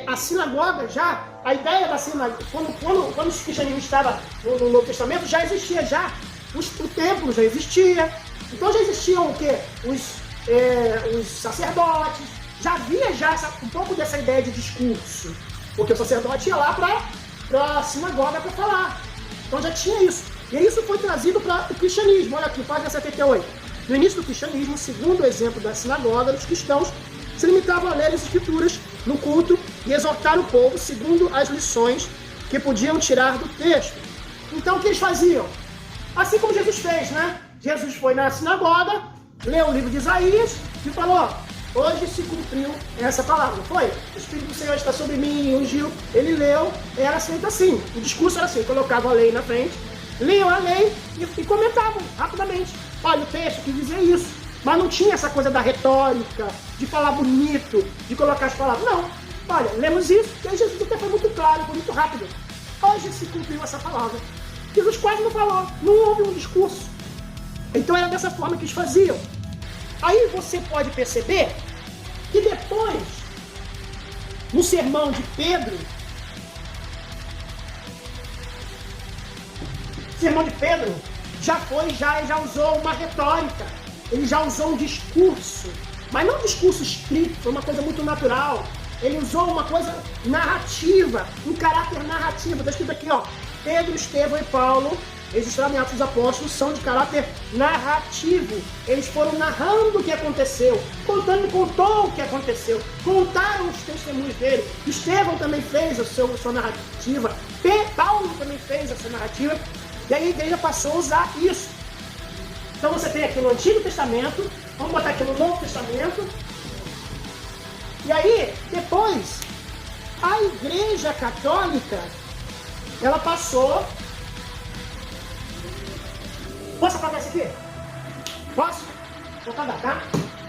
a sinagoga já, a ideia da sinagoga, quando o cristianismo estava no Novo Testamento, já existia já, o templo já existia, então já existiam o quê? Os sacerdotes, já havia já um pouco dessa ideia de discurso, porque o sacerdote ia lá para a sinagoga para falar, então já tinha isso, e isso foi trazido para o cristianismo. Olha aqui, página 78. No início do cristianismo, segundo o exemplo da sinagoga, os cristãos se limitavam a ler as escrituras no culto e exortar o povo segundo as lições que podiam tirar do texto. Então o que eles faziam? Assim como Jesus fez, né? Jesus foi na sinagoga, leu o livro de Isaías e falou: hoje se cumpriu essa palavra. Foi? O Espírito do Senhor está sobre mim, ungiu. Ele leu, era feito assim. O discurso era assim, colocavam a lei na frente, liam a lei e comentavam rapidamente. Olha, o texto quis dizer isso. Mas não tinha essa coisa da retórica, de falar bonito, de colocar as palavras. Não. Olha, lemos isso, e aí Jesus até foi muito claro, foi muito rápido. Hoje se cumpriu essa palavra. Jesus quase não falou, não houve um discurso. Então era dessa forma que eles faziam. Aí você pode perceber que depois, no sermão de Pedro, já usou uma retórica, ele já usou um discurso, mas não um discurso escrito, foi uma coisa muito natural. Ele usou uma coisa narrativa, um caráter narrativo. Está escrito aqui, ó, Pedro, Estevão e Paulo, registrados em Atos dos Apóstolos, são de caráter narrativo. Eles foram narrando o que aconteceu, contou o que aconteceu, contaram os testemunhos dele. Estevão também fez a sua narrativa, Paulo também fez a sua narrativa, e aí a igreja passou a usar isso. Então você tem aqui no Antigo Testamento, vamos botar aqui no Novo Testamento, e aí, depois, a Igreja Católica, ela passou... Posso apagar isso aqui? Posso? Vou apagar, tá?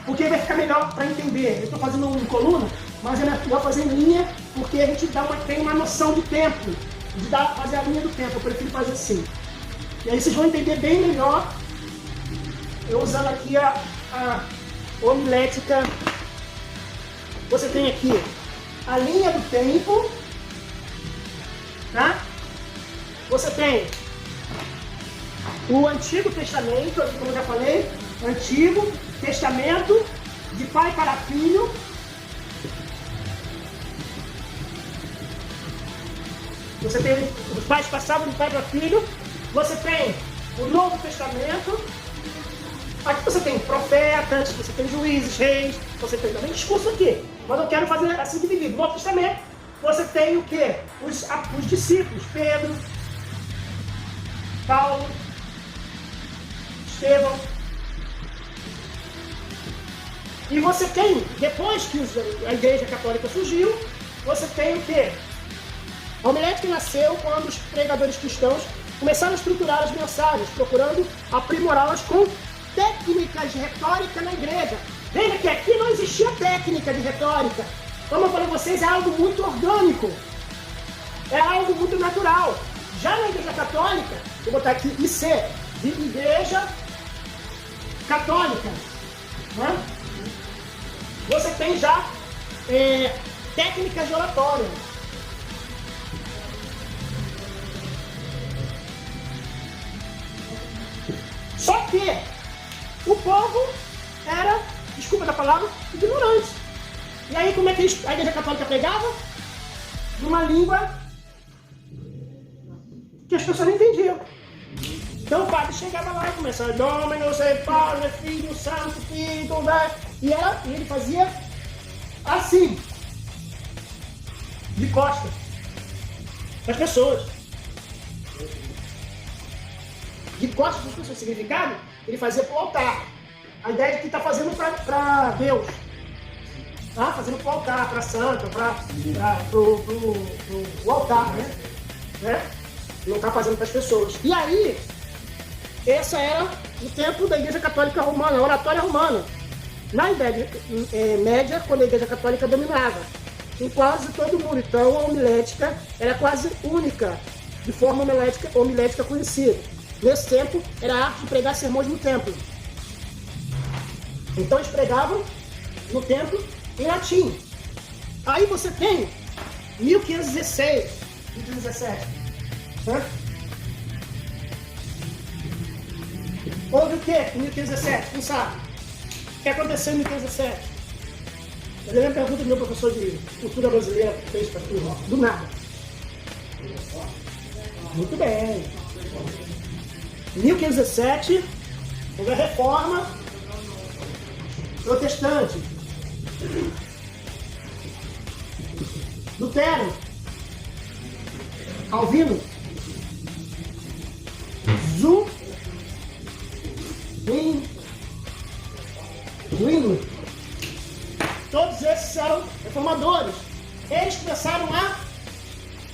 Porque vai ficar melhor para entender. Eu estou fazendo uma coluna, mas é melhor fazer em linha, porque a gente tem uma noção de tempo, fazer a linha do tempo. Eu prefiro fazer assim. E aí vocês vão entender bem melhor, eu usando aqui a homilética. Você tem aqui a linha do tempo, tá? Você tem o Antigo Testamento, como eu já falei, Antigo Testamento, de pai para filho. Você tem os pais passavam de pai para filho. Você tem o Novo Testamento. Aqui você tem profetas, você tem juízes, reis, você tem também discurso aqui. Mas eu quero fazer assim dividido. No Novo Testamento, você tem o quê? Os discípulos, Pedro, Paulo, Estevão. E você tem, depois que a Igreja Católica surgiu, você tem o quê? A homilética nasceu quando os pregadores cristãos começaram a estruturar as mensagens, procurando aprimorá-las com técnicas de retórica na igreja. Veja que aqui não existia técnica de retórica. Como eu falei para vocês, é algo muito orgânico. É algo muito natural. Já na Igreja Católica, vou botar aqui IC, de Igreja Católica, né? Você tem já técnicas de oratória. Só que o povo era, desculpa da palavra, ignorante. E aí como é que a Igreja Católica pregava? Numa língua que as pessoas não entendiam. Então o padre chegava lá e começava, Dominus et Pater, Filho, Santo, Filho, e ele fazia assim, de costas, para as pessoas. De costas para as pessoas, significado, ele fazia para o altar. A ideia de que está fazendo para Deus. Tá? Fazendo para o altar, para a santa, para o altar, né? Não está fazendo para as pessoas. E aí, essa era o tempo da Igreja Católica Romana, a oratória romana. Na Idade Média, quando a Igreja Católica dominava. em quase todo mundo. Então a homilética era quase única de forma homilética conhecida. Nesse tempo era a arte de pregar sermões no templo. Então eles pregavam no templo em latim. Aí você tem 1516, 1517. Houve o que em 1517? Quem sabe? O que aconteceu em 1517? Eu lembro a pergunta do meu professor de cultura brasileira que fez para turma. Do nada. Muito bem. Em 1517, houve a reforma protestante. Lutero, Calvino, Zwingli, todos esses eram reformadores. Eles começaram a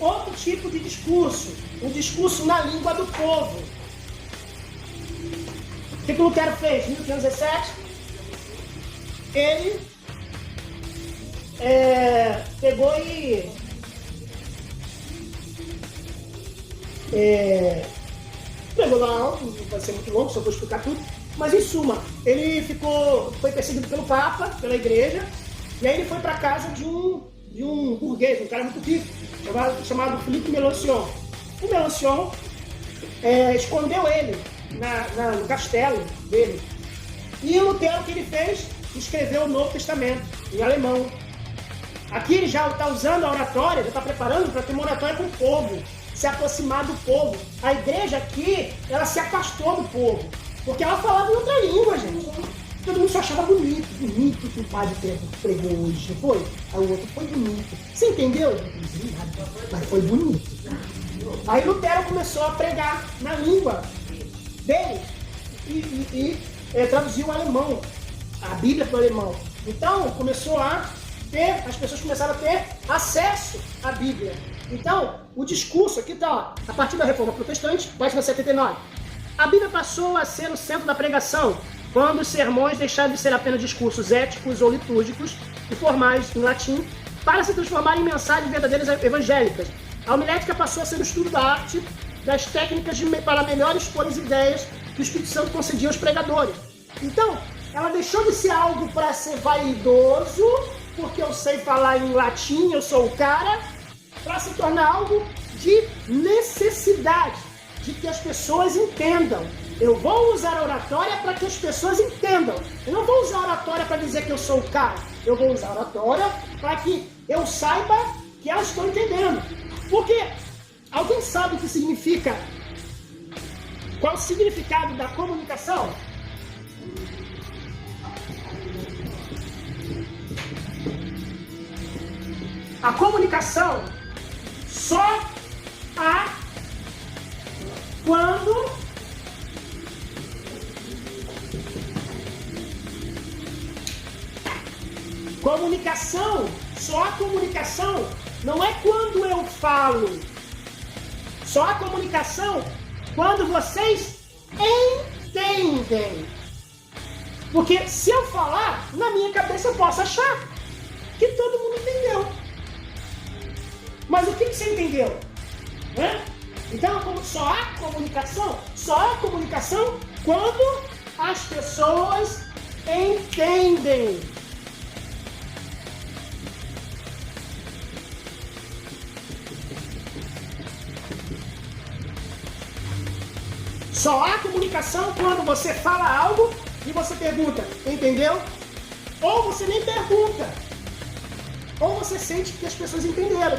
outro tipo de discurso, um discurso na língua do povo. O que o Lutero fez em 1517? Ele pegou e pegou lá, não vai ser muito longo, só vou explicar tudo, mas em suma, ele foi perseguido pelo Papa, pela igreja, e aí ele foi para casa de um burguês, um cara muito rico, chamado Philippe Melanchthon. O Melanchthon escondeu ele no castelo dele. E o Lutero, o que ele fez? Escreveu o Novo Testamento, em alemão. Aqui ele já está usando a oratória, já está preparando para ter uma oratória com o povo, se aproximar do povo. A igreja aqui, ela se afastou do povo, porque ela falava em outra língua, gente. Todo mundo só achava bonito que o padre pregou hoje, não foi? Aí o outro foi bonito. Você entendeu? Mas foi bonito. Aí Lutero começou a pregar na língua dele e traduziu o alemão, a Bíblia para o alemão. Então as pessoas começaram a ter acesso à Bíblia. Então, o discurso, aqui está, a partir da Reforma Protestante, página 79. A Bíblia passou a ser o centro da pregação, quando os sermões deixaram de ser apenas discursos éticos ou litúrgicos e formais em latim, para se transformar em mensagens verdadeiras evangélicas. A homilética passou a ser o estudo da arte, das técnicas para melhor expor as ideias que o Espírito Santo concedia aos pregadores. Então, ela deixou de ser algo para ser vaidoso, porque eu sei falar em latim, eu sou o cara, para se tornar algo de necessidade, de que as pessoas entendam. Eu vou usar a oratória para que as pessoas entendam. Eu não vou usar a oratória para dizer que eu sou o cara. Eu vou usar a oratória para que eu saiba que elas estão entendendo. Porque alguém sabe o que significa? Qual é o significado da comunicação? A comunicação só há quando só a comunicação não é quando eu falo. Só a comunicação quando vocês entendem. Porque se eu falar, na minha cabeça eu posso achar que todo mundo entendeu. Mas o que você entendeu? Então, só há comunicação quando as pessoas entendem. Só há comunicação quando você fala algo e você pergunta, entendeu? Ou você nem pergunta. Ou você sente que as pessoas entenderam.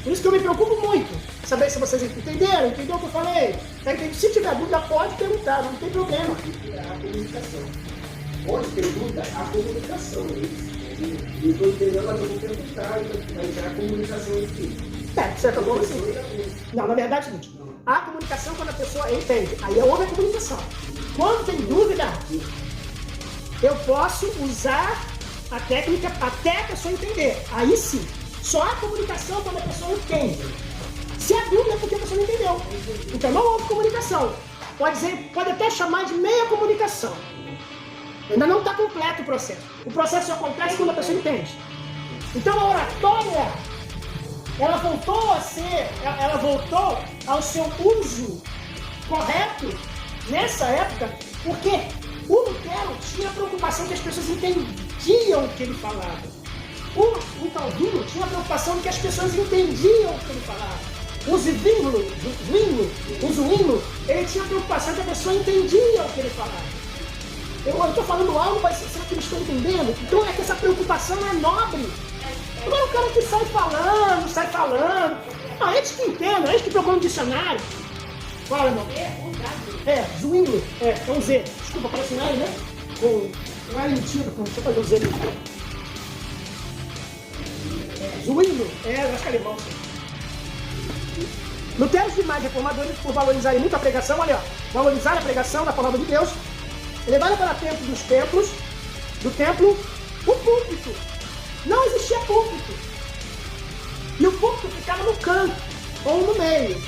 Por isso que eu me preocupo muito. Saber se vocês entenderam, entendeu o que eu falei? Tá entendendo? Se tiver dúvida, pode perguntar, não tem problema. A comunicação. Pode ter dúvida, a comunicação. Eu estou entendendo, mas eu vou perguntar, vai entrar a comunicação aqui. De certa forma, sim. Não, na verdade é o seguinte. A comunicação quando a pessoa entende. Aí é outra comunicação. Quando tem dúvida, eu posso usar a técnica até a pessoa entender. Aí sim. Só há comunicação quando a pessoa entende. Se há dúvida é porque a pessoa não entendeu. Então não houve comunicação. Pode até chamar de meia comunicação. Ainda não está completo o processo. O processo só acontece quando a pessoa entende. Então a oratória, ela voltou ao seu uso correto nessa época, porque o Lutero tinha preocupação que as pessoas entendiam o que ele falava. O Calvino tinha preocupação de que as pessoas entendiam o que ele falava. O Zwinglio, ele tinha preocupação que a pessoa entendia o que ele falava. Eu estou falando algo, mas será que eles estão entendendo? Então é que essa preocupação é nobre. Não é o cara que sai falando. Não, eles que entendem, eles que procuram no dicionário. Fala, irmão. Zwinglio, é um Z. Desculpa, parece um L, né? Um L metido, deixa eu fazer um Z ali. Zwinglio, acho que é alemão. Lutero e demais reformadores, por valorizarem muito a pregação, olha, valorizar a pregação da palavra de Deus, levaram para dentro do templo, o púlpito. Não existia púlpito. E o púlpito ficava no canto, ou no meio.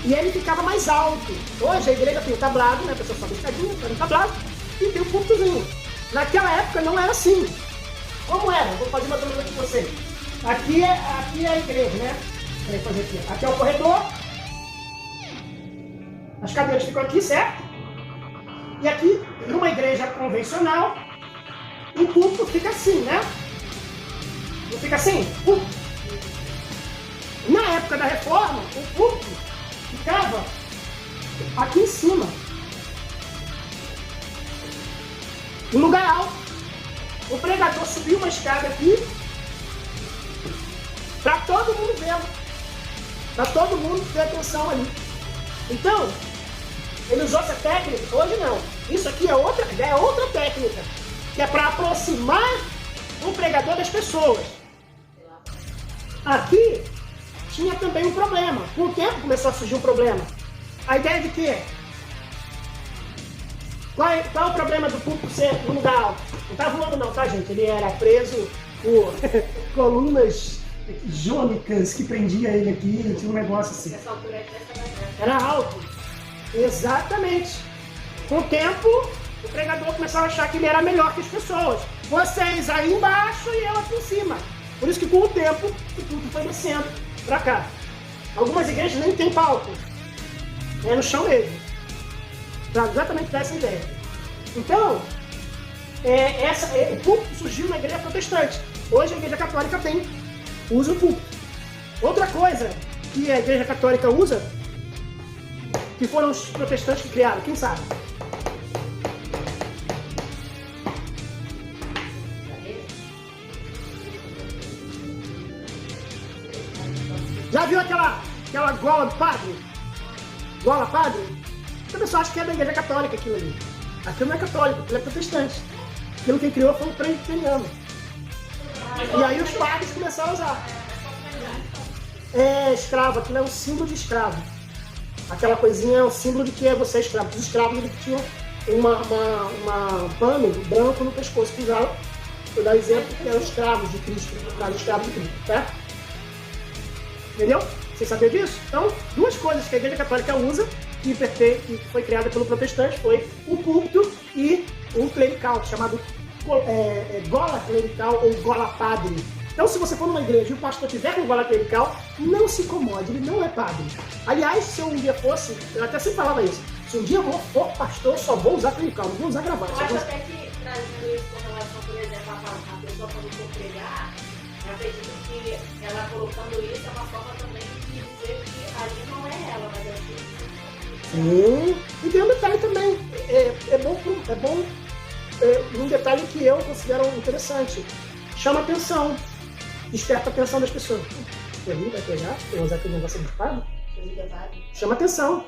E ele ficava mais alto. Hoje a igreja tem o tablado, né? A pessoa sobe escadinha, tem o tablado, e tem o púlpitozinho. Naquela época não era assim. Como era? Vou fazer uma pergunta com vocês. Aqui é a igreja, né? Vou fazer aqui. Aqui é o corredor. As cadeiras ficam aqui, certo? E aqui, numa igreja convencional, o púlpito fica assim, né? Não fica assim? Na época da reforma, o púlpito ficava aqui em cima. Um lugar alto. O pregador subiu uma escada aqui para todo mundo ver. Para todo mundo ter atenção ali. Então, ele usou essa técnica. Hoje não. Isso aqui é outra técnica. Que é para aproximar o pregador das pessoas. Aqui tinha também um problema. Com o tempo começou a surgir um problema. A ideia de quê? Qual é o problema do púlpito ser um lugar alto? Não tá voando não, tá, gente? Ele era preso por colunas jônicas que prendia ele aqui, tinha um negócio assim. Essa altura aqui, era alto. Exatamente. Com o tempo, o pregador começou a achar que ele era melhor que as pessoas. Vocês aí embaixo e eu aqui em cima. Por isso que com o tempo, o púlpito foi descendo pra cá. Algumas igrejas nem tem palco. É no chão mesmo. Pra exatamente dar essa ideia. Então, o púlpito surgiu na igreja protestante. Hoje a igreja católica usa o púlpito. Outra coisa que a igreja católica usa, que foram os protestantes que criaram, quem sabe? Já viu aquela gola do padre? Gola padre? A pessoa acha que é da igreja católica aquilo ali. Aquilo não é católico, aquilo é protestante. Aquilo quem criou foi o presbiteriano. E aí os padres começaram a usar. É escravo, aquilo é um símbolo de escravo. Aquela coisinha é o símbolo de que é você escravo. Os escravos eles tinham um pano branco no pescoço que usavam. Vou dar exemplo que eram os escravos de Cristo, os escravos de Cristo, certo? Entendeu? Você sabia disso? Então, duas coisas que a igreja católica usa, que foi criada pelo protestante, foi o púlpito e o clerical, chamado gola clerical ou gola padre. Então, se você for numa igreja e o pastor tiver com gola clerical, não se incomode, ele não é padre. Aliás, se eu um dia fosse, eu até sempre falava isso, se um dia eu for pastor, eu só vou usar clerical, não vou usar gravata. Eu acho até que, trazendo isso com relação, por exemplo, a pessoa quando for pregar, eu acredito que ela colocando isso é uma forma também de dizer que ali não é ela, mas é Cristo. Sim, e tem um detalhe também, um detalhe que eu considero interessante, chama atenção, desperta a atenção das pessoas. Ele vai pegar, vai usar aquele negócio de padre? Chama atenção.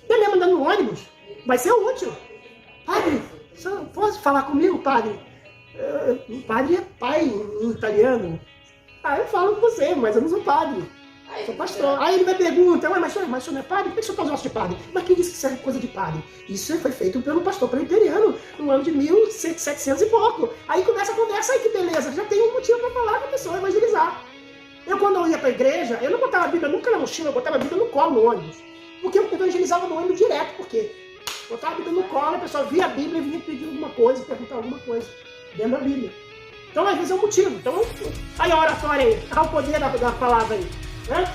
Até mesmo andando no ônibus, vai ser útil. Padre, você pode falar comigo, padre? Padre é pai em italiano. Eu falo com você, mas eu não sou padre. Sou pastor. Aí ele me pergunta, mas o senhor não é padre? Por que o senhor faz negócio de padre? Mas quem disse que isso é coisa de padre? Isso foi feito pelo pastor presbiteriano no ano de 1700 e pouco. Aí começa a conversa, aí que beleza, já tem um motivo para falar com a pessoa, evangelizar. Eu quando eu ia para a igreja, eu não botava a Bíblia nunca na mochila, eu botava a Bíblia no colo, no ônibus. Porque eu evangelizava no ônibus direto, porque botava a Bíblia no colo, a pessoa via a Bíblia e vinha pedir alguma coisa, perguntar alguma coisa dentro da Bíblia. Então, às vezes, é um motivo. Então, aí a oratória aí, olha o poder da palavra aí. Né?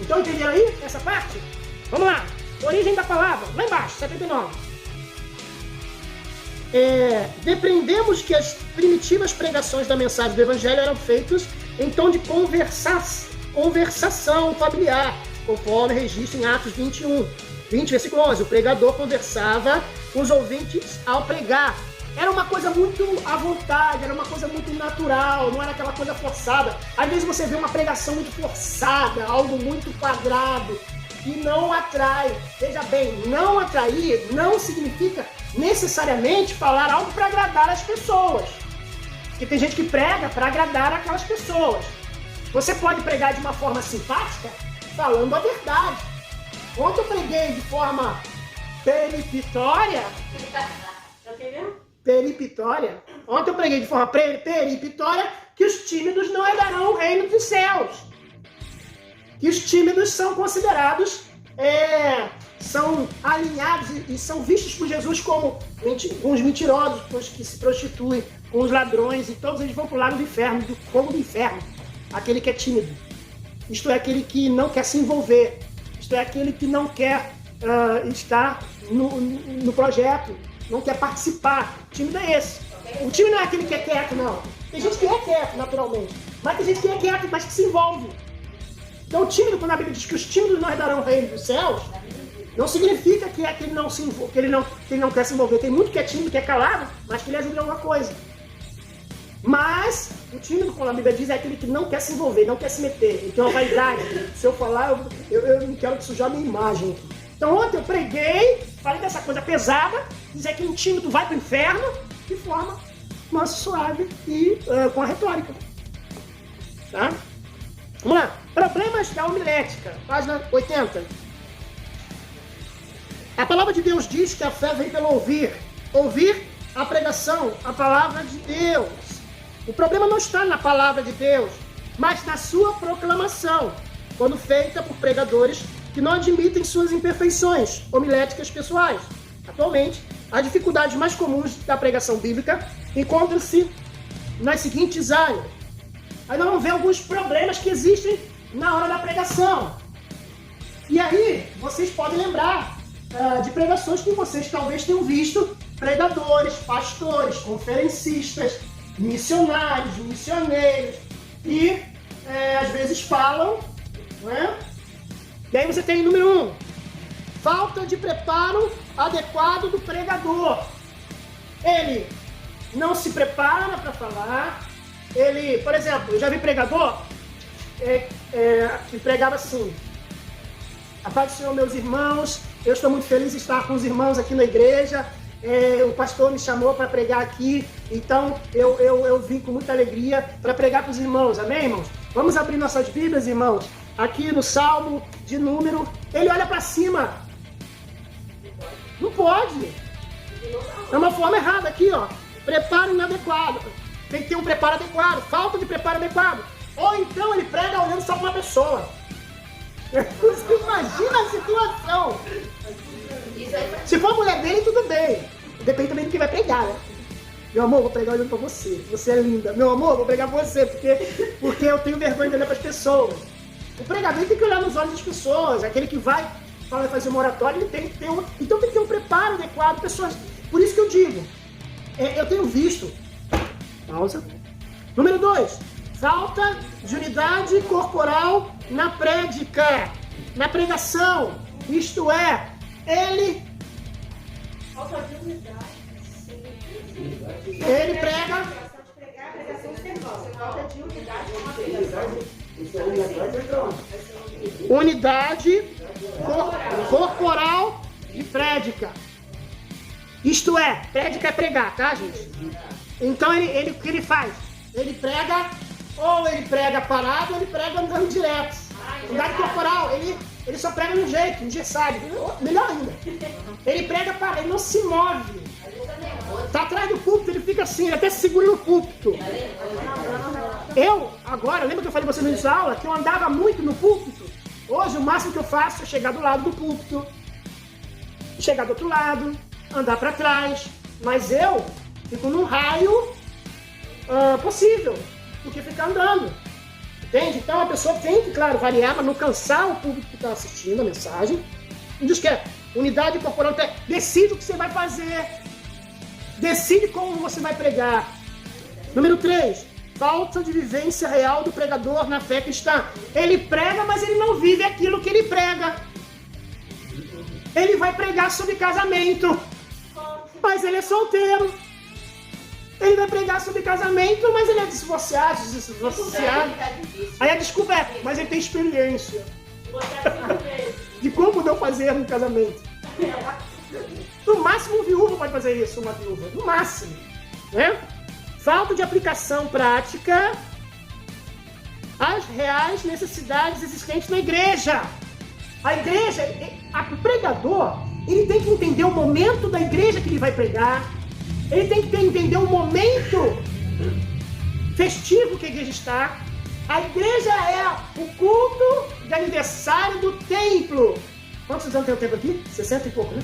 Então, entenderam aí essa parte? Vamos lá. Origem da palavra, lá embaixo, 79. Depreendemos que as primitivas pregações da mensagem do Evangelho eram feitas em tom de conversação familiar, conforme registro em Atos 21, 20, versículo 11. O pregador conversava com os ouvintes ao pregar. Era uma coisa muito à vontade, era uma coisa muito natural, não era aquela coisa forçada. Às vezes você vê uma pregação muito forçada, algo muito quadrado, que não atrai. Veja bem, não atrair não significa necessariamente falar algo para agradar as pessoas. Porque tem gente que prega para agradar aquelas pessoas. Você pode pregar de uma forma simpática, falando a verdade. Ontem eu preguei de forma periptória. Ontem eu preguei de forma periptória que os tímidos não herdarão o reino dos céus. Que os tímidos são considerados, são alinhados e são vistos por Jesus como os mentirosos, os que se prostituem, com os ladrões, e todos eles vão para o lado do inferno, do fogo do inferno. Aquele que é tímido. Isto é, aquele que não quer se envolver. Isto é, aquele que não quer estar no projeto, não quer participar. O tímido é esse. O tímido não é aquele que é quieto, não. Tem gente que é quieto, naturalmente. Mas tem gente que é quieto, mas que se envolve. Então, o tímido, quando a Bíblia diz que os tímidos não herdarão o reino dos céus, não significa que ele não quer se envolver. Tem muito que é tímido, que é calado, mas que ele ajuda em alguma coisa. Mas o tímido, como a Bíblia diz, é aquele que não quer se envolver, não quer se meter. Então, a vaidade. Se eu falar, eu não quero sujar a minha imagem aqui. Então, ontem eu preguei, falei dessa coisa pesada, dizer que um tímido vai para o inferno de forma mansa, suave e com a retórica. Tá? Vamos lá. Problemas da homilética, página 80. A palavra de Deus diz que a fé vem pelo ouvir. Ouvir a pregação, a palavra de Deus. O problema não está na palavra de Deus, mas na sua proclamação, quando feita por pregadores que não admitem suas imperfeições homiléticas pessoais. Atualmente, as dificuldades mais comuns da pregação bíblica encontram-se nas seguintes áreas. Aí nós vamos ver alguns problemas que existem na hora da pregação. E aí, vocês podem lembrar de pregações que vocês talvez tenham visto, pregadores, pastores, conferencistas, missionários, missioneiros, e às vezes falam, não é? E aí você tem número 1, falta de preparo adequado do pregador. Ele não se prepara para falar. Ele, por exemplo, eu já vi pregador que pregava assim: a paz do Senhor, meus irmãos, eu estou muito feliz de estar com os irmãos aqui na igreja. O pastor me chamou para pregar aqui, então eu vim com muita alegria para pregar para os irmãos, amém, irmãos? Vamos abrir nossas Bíblias, irmãos, aqui no Salmo de número. Ele olha para cima. Não pode. É uma forma errada aqui, ó. Preparo inadequado. Tem que ter um preparo adequado, falta de preparo adequado. Ou então ele prega olhando só para uma pessoa. Você imagina a situação. Se for a mulher dele, tudo bem. Depende também do que vai pregar, né? Meu amor, vou pregar olhando pra você. Você é linda. Meu amor, vou pregar pra você, porque eu tenho vergonha de olhar pras pessoas. O pregador tem que olhar nos olhos das pessoas. Aquele que vai fazer uma oratória, ele tem que ter então tem que ter um preparo adequado. Pessoas. Por isso que eu digo, eu tenho visto. Pausa. Número 2. Falta de unidade corporal na prédica, na pregação. Isto é, ele prega. Unidade corporal e prédica. Isto é, prédica é pregar, tá, gente? Então o que ele faz? Ele prega, ou ele prega parado, ou ele prega andando direto. Unidade corporal, ele só prega no jeito, engessado. Melhor ainda. Ele prega parado, ele não se move. Tá atrás do púlpito, ele fica assim, ele até se segura no púlpito. Agora, lembra que eu falei pra vocês no início da aula, que eu andava muito no púlpito? Hoje, o máximo que eu faço é chegar do lado do púlpito, chegar do outro lado, andar pra trás. Mas eu fico num raio possível do que ficar andando. Entende? Então a pessoa tem que, claro, variar, mas não cansar o público que está assistindo a mensagem. Não diz que é unidade corporal. Decide o que você vai fazer. Decide como você vai pregar. Número 3. Falta de vivência real do pregador na fé cristã. Ele prega, mas ele não vive aquilo que ele prega. Ele vai pregar sobre casamento, mas ele é solteiro. Ele vai pregar sobre casamento, mas ele é divorciado. Aí a desculpa é, mas ele tem experiência de como não fazer no casamento. No máximo um viúvo pode fazer isso, uma viúva. No máximo. Né? Falta de aplicação prática às reais necessidades existentes na igreja. A igreja, o pregador, ele tem que entender o momento da igreja que ele vai pregar. Ele tem que entender o momento festivo que a igreja está. A igreja é o culto de aniversário do templo. Quantos anos tem o templo aqui? 60 e pouco, né?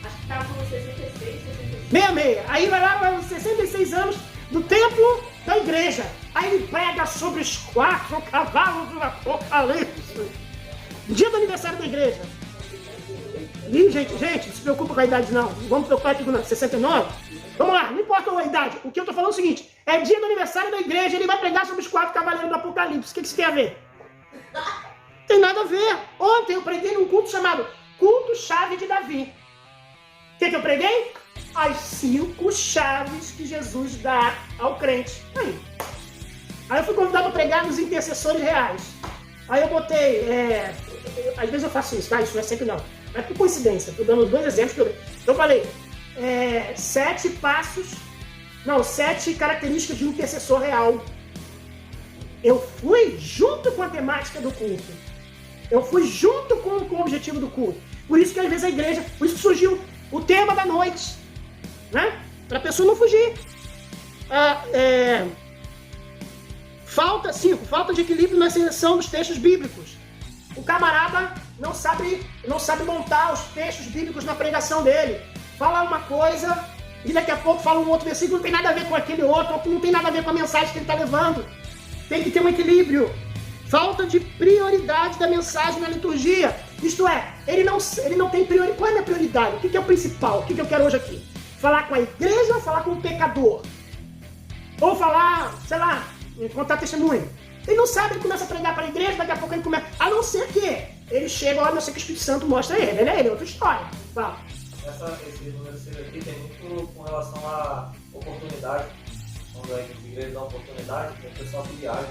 Acho que estava com 66, 66. 66. Aí vai lá para os 66 anos do templo da igreja. Aí ele prega sobre os 4 cavalos do Apocalipse. Dia do aniversário da igreja. E, gente, se preocupa com a idade não. Vamos preocupar aqui com 69. Vamos lá, não importa a idade. O que eu tô falando é o seguinte: é dia do aniversário da igreja, ele vai pregar sobre os 4 cavaleiros do Apocalipse. O que isso tem a ver? Tem nada a ver. Ontem eu preguei num culto chamado Culto Chave de Davi. O que eu preguei? As 5 chaves que Jesus dá ao crente. Aí eu fui convidado a pregar nos intercessores reais. Aí eu botei, às vezes eu faço isso, tá? Isso não é sempre não. Mas por coincidência, estou dando 2 exemplos que eu dei. Então eu falei, 7 características de um intercessor real. Eu fui junto com a temática do culto. Eu fui junto com o objetivo do culto. Por isso que às vezes a igreja, por isso que surgiu o tema da noite, né? Para a pessoa não fugir. Falta de equilíbrio na seleção dos textos bíblicos. O camarada não sabe montar os textos bíblicos na pregação dele. Fala uma coisa e daqui a pouco fala um outro versículo que não tem nada a ver com aquele outro, ou que não tem nada a ver com a mensagem que ele está levando. Tem que ter um equilíbrio. Falta de prioridade da mensagem na liturgia. Isto é, ele não tem prioridade. Qual é a minha prioridade? O que é o principal? O que eu quero hoje aqui? Falar com a igreja ou falar com o pecador? Ou falar, sei lá, contar testemunho? Ele não sabe, ele começa a pregar para a igreja, daqui a pouco ele começa... A não ser que ele chega, a não ser que o Espírito Santo mostra ele. Ele é outra história. Fala. Esse número aqui tem muito com relação à oportunidade. Quando a igreja dá oportunidade, tem o pessoal que viaja.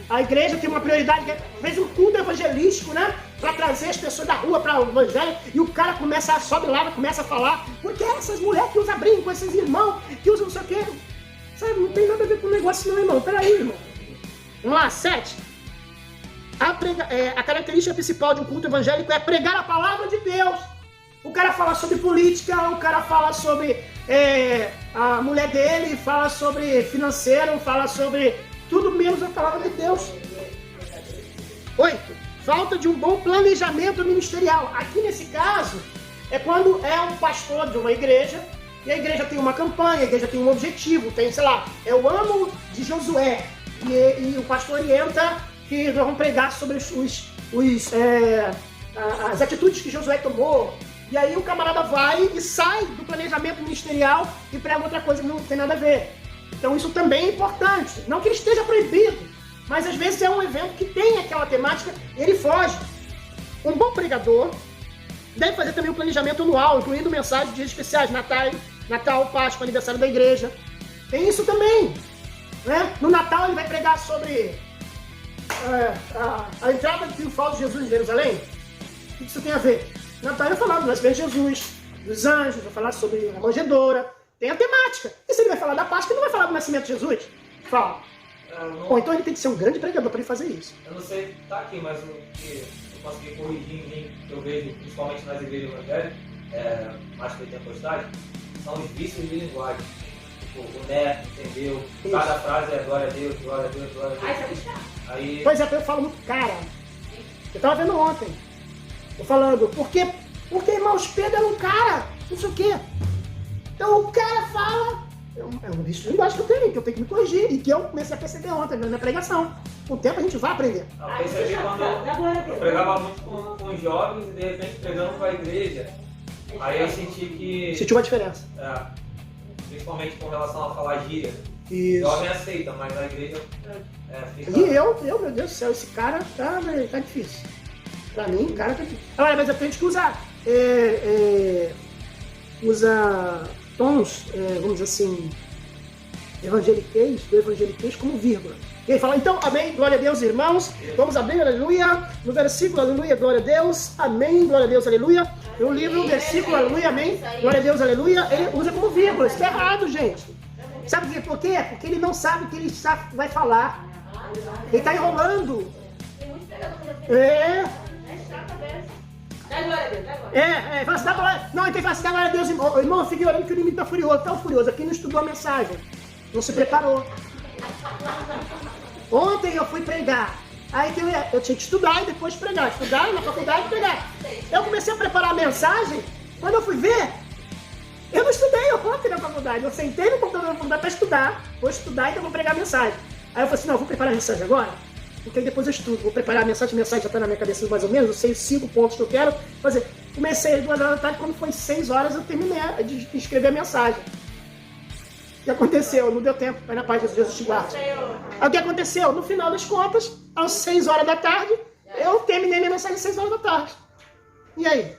A igreja tem uma prioridade, fez um culto evangelístico, né? Para trazer as pessoas da rua para o evangelho, e o cara sobe lá, começa a falar, porque essas mulheres que usam brinco, esses irmãos que usam não sei o quê. Sabe, não tem nada a ver com o negócio não, irmão. Peraí, irmão. Vamos lá, 7. A característica principal de um culto evangélico é pregar a palavra de Deus. O cara fala sobre política, o cara fala sobre a mulher dele, fala sobre financeiro, fala sobre tudo menos a palavra de Deus. 8. Falta de um bom planejamento ministerial. Aqui nesse caso, é quando é um pastor de uma igreja, e a igreja tem uma campanha, a igreja tem um objetivo, tem, sei lá, é o ano de Josué, e o pastor orienta que nós vamos pregar sobre as atitudes que Josué tomou. E aí o camarada vai e sai do planejamento ministerial e prega outra coisa que não tem nada a ver. Então isso também é importante. Não que ele esteja proibido, mas às vezes é um evento que tem aquela temática e ele foge. Um bom pregador deve fazer também um planejamento anual, incluindo mensagens de dias especiais, Natal, Páscoa, aniversário da igreja. Tem isso também. Né? No Natal ele vai pregar sobre a entrada triunfal de Jesus em Jerusalém. O que isso tem a ver? Natal vai falar do nascimento de Jesus, dos anjos, vai falar sobre a manjedoura. Tem a temática. E se ele vai falar da Páscoa, ele não vai falar do nascimento de Jesus? Fala. Ou então ele tem que ser um grande pregador para ele fazer isso. Eu não sei se tá aqui, mas o que eu consegui corrigir em mim, que eu vejo principalmente nas igrejas evangélicas, mais pentecostais, são os vícios de linguagem. Tipo, o neto, entendeu? Isso. Cada frase é glória a Deus, glória a Deus, glória a Deus. Aí... Pois é, eu falo muito cara. Eu tava vendo ontem. Eu falando, porque irmãos, Pedro era um cara, não sei o quê. Então o cara fala, é um vício de linguagem que eu tenho que me corrigir, e que eu comecei a perceber ontem na minha pregação. Com o tempo a gente vai aprender. Eu percebi quando eu pregava muito com os jovens e de repente pregando para a igreja, aí eu senti que... Sentiu uma diferença. Principalmente com relação a falar gíria. Isso. O jovem aceita, mas na igreja fica... E eu, meu Deus do céu, esse cara tá difícil. Pra mim, o cara tá difícil. Olha, mas eu tenho que usar. Usa tons, vamos dizer assim, evangeliquez como vírgula. E ele fala, então, amém, glória a Deus, irmãos. Vamos abrir, aleluia. No versículo, aleluia, glória a Deus. Amém, glória a Deus, aleluia. No livro, versículo, aleluia, amém. Glória a Deus, aleluia. Ele usa como vírgula. Isso tá errado, gente. Sabe por quê? Porque ele não sabe o que ele vai falar. Ele tá enrolando. Fala assim, dá glória. Não, então fala assim, dá glória a Deus, irmão. Irmão, eu fiquei orando que o inimigo tá furioso. Tá furioso. Aqui não estudou a mensagem. Não se preparou. Ontem eu fui pregar. Aí eu tinha que estudar e depois pregar. Estudar na faculdade e pregar. Eu comecei a preparar a mensagem. Quando eu fui ver, eu não estudei ontem na faculdade. Eu sentei no computador da faculdade para estudar. Vou estudar e então vou pregar a mensagem. Aí eu falei assim, não, eu vou preparar a mensagem agora. Porque aí depois eu estudo. Vou preparar a mensagem já está na minha cabeça mais ou menos. Eu sei os 5 pontos que eu quero fazer. Comecei às 2 horas da tarde. Quando foi 6 horas eu terminei de escrever a mensagem. O que aconteceu? Não deu tempo. Vai na paz de Jesus te guarde. Aí o que aconteceu? No final das contas, às 6 horas da tarde, eu terminei minha mensagem às 6 horas da tarde. E aí?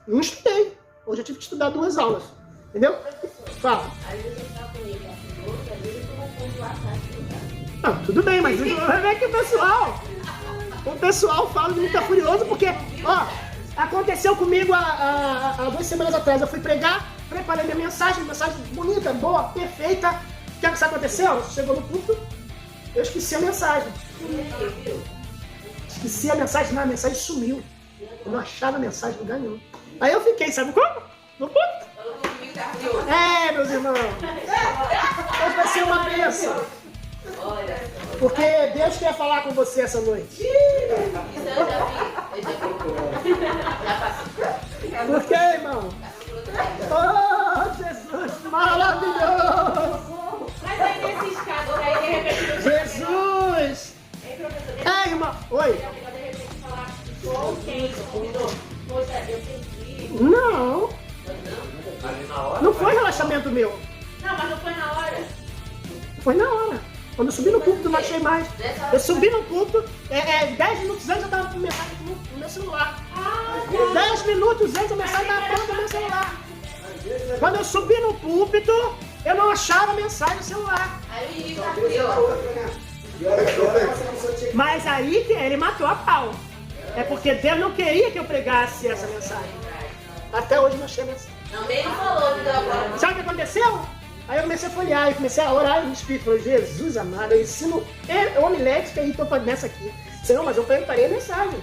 Não estudei. Hoje eu tive que estudar 2 aulas. Entendeu? Fala. Não, tudo bem, mas é que o pessoal fala que tá furioso porque, ó, aconteceu comigo há 2 semanas atrás. Eu fui pregar, preparei minha mensagem bonita, boa, perfeita. O que aconteceu? Chegou no culto, eu esqueci a mensagem. Esqueci a mensagem, a mensagem sumiu. Eu não achava a mensagem em lugar nenhum. Aí eu fiquei, sabe como? No culto. Meus irmãos. Hoje vai ser uma bênção. Porque Deus quer falar com você essa noite. Por quê, irmão? Oh, Jesus, maravilhoso! Mas aí nesses casos, aí de repente... Jesus! É, irmão. Oi. De repente falar com quem convidou. Poxa, eu perdi. Não. hora. Não foi relaxamento meu. Não, mas não foi na hora. Foi na hora. Quando eu subi no púlpito, não achei mais. Eu subi no púlpito, 10 minutos antes eu tava com mensagem no meu celular. 10 minutos antes a mensagem tava pronta no meu celular. Quando eu subi no púlpito, eu não achava a mensagem no celular. Mas aí que ele matou a pau. É porque Deus não queria que eu pregasse essa mensagem. Até hoje não achei a mensagem. Também não falou, então. Sabe o que aconteceu? Aí eu comecei a folhear, eu comecei a orar no Espírito. Falei, Jesus amado, eu ensino homilética e estou nessa aqui. Senhor, mas eu preparei a mensagem.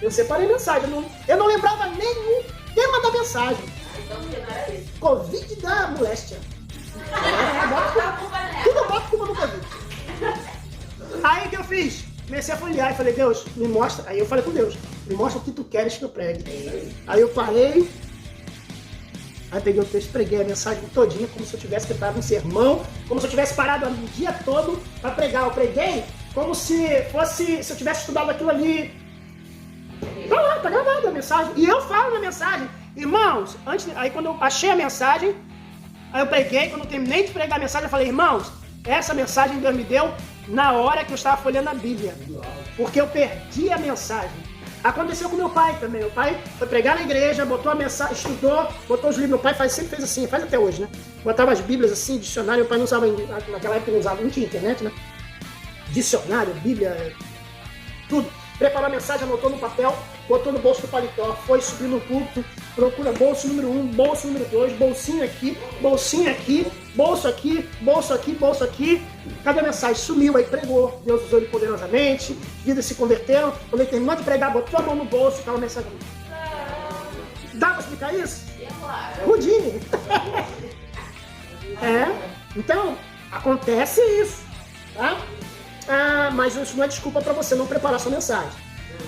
Eu separei a mensagem. Eu não lembrava nenhum tema da mensagem. Então não era isso. Covid da moléstia. Tudo eu boto culpa no Covid. Aí o que eu fiz? Comecei a folhear e falei, Deus, me mostra. Aí eu falei com Deus, me mostra o que tu queres que eu pregue. Aí eu parei. Aí peguei o texto, preguei a mensagem todinha, como se eu tivesse preparado um sermão, como se eu tivesse parado o dia todo para pregar. Eu preguei como se fosse, se eu tivesse estudado aquilo ali. Tá lá, tá gravado a mensagem. E eu falo na mensagem, irmãos, aí quando eu achei a mensagem, aí eu preguei, quando eu terminei de pregar a mensagem, eu falei, irmãos, essa mensagem Deus me deu na hora que eu estava folheando a Bíblia, porque eu perdi a mensagem. Aconteceu com meu pai também. Meu pai foi pregar na igreja, botou a mensagem, estudou, botou os livros. Meu pai sempre fez assim, faz até hoje, né? Botava as Bíblias assim, dicionário. Meu pai não usava, naquela época não usava, não tinha internet, né? Dicionário, Bíblia, tudo. Preparou a mensagem, anotou no papel, botou no bolso do paletó, foi subir no púlpito, procura bolso número 1, bolso número 2, bolsinho aqui, bolsinho aqui, bolso aqui, bolso aqui, bolso aqui. Cada mensagem sumiu, aí pregou. Deus usou ele poderosamente, vidas se converteram. Quando ele terminou de pregar, botou a mão no bolso e aquela mensagem. Dá pra explicar isso? Rudine. Então, acontece isso, tá? Mas isso não é desculpa para você não preparar sua mensagem.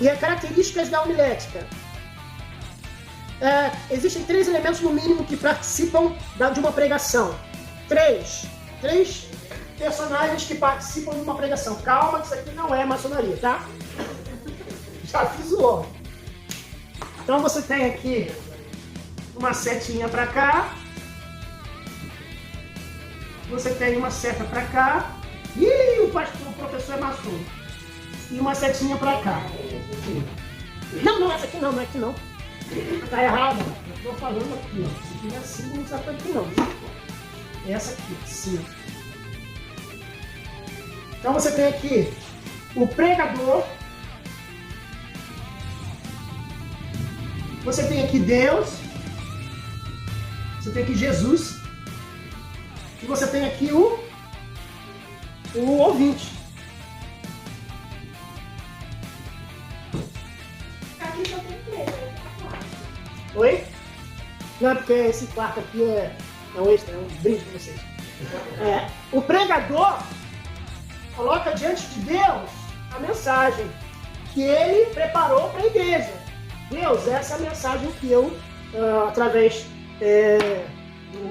E as características da homilética. existem 3 elementos no mínimo que participam de uma pregação. 3 personagens que participam de uma pregação. Calma que isso aqui não é maçonaria, tá? Já fiz o logo. Então você tem aqui uma setinha para cá. Você tem uma seta para cá. Ih, o professor é maçom. E uma setinha para cá. Não, essa aqui não, não é aqui não. Tá errado. Eu tô falando aqui, ó. Se tiver assim, não precisa estar aqui não. Essa aqui, sim. Então você tem aqui o pregador. Você tem aqui Deus. Você tem aqui Jesus. E você tem aqui o ouvinte. Aqui só tem 3, né? Oi? Não, porque esse quarto aqui é um extra, é um brinde para vocês. O pregador coloca diante de Deus a mensagem que ele preparou para a igreja. Deus, essa é a mensagem que eu, através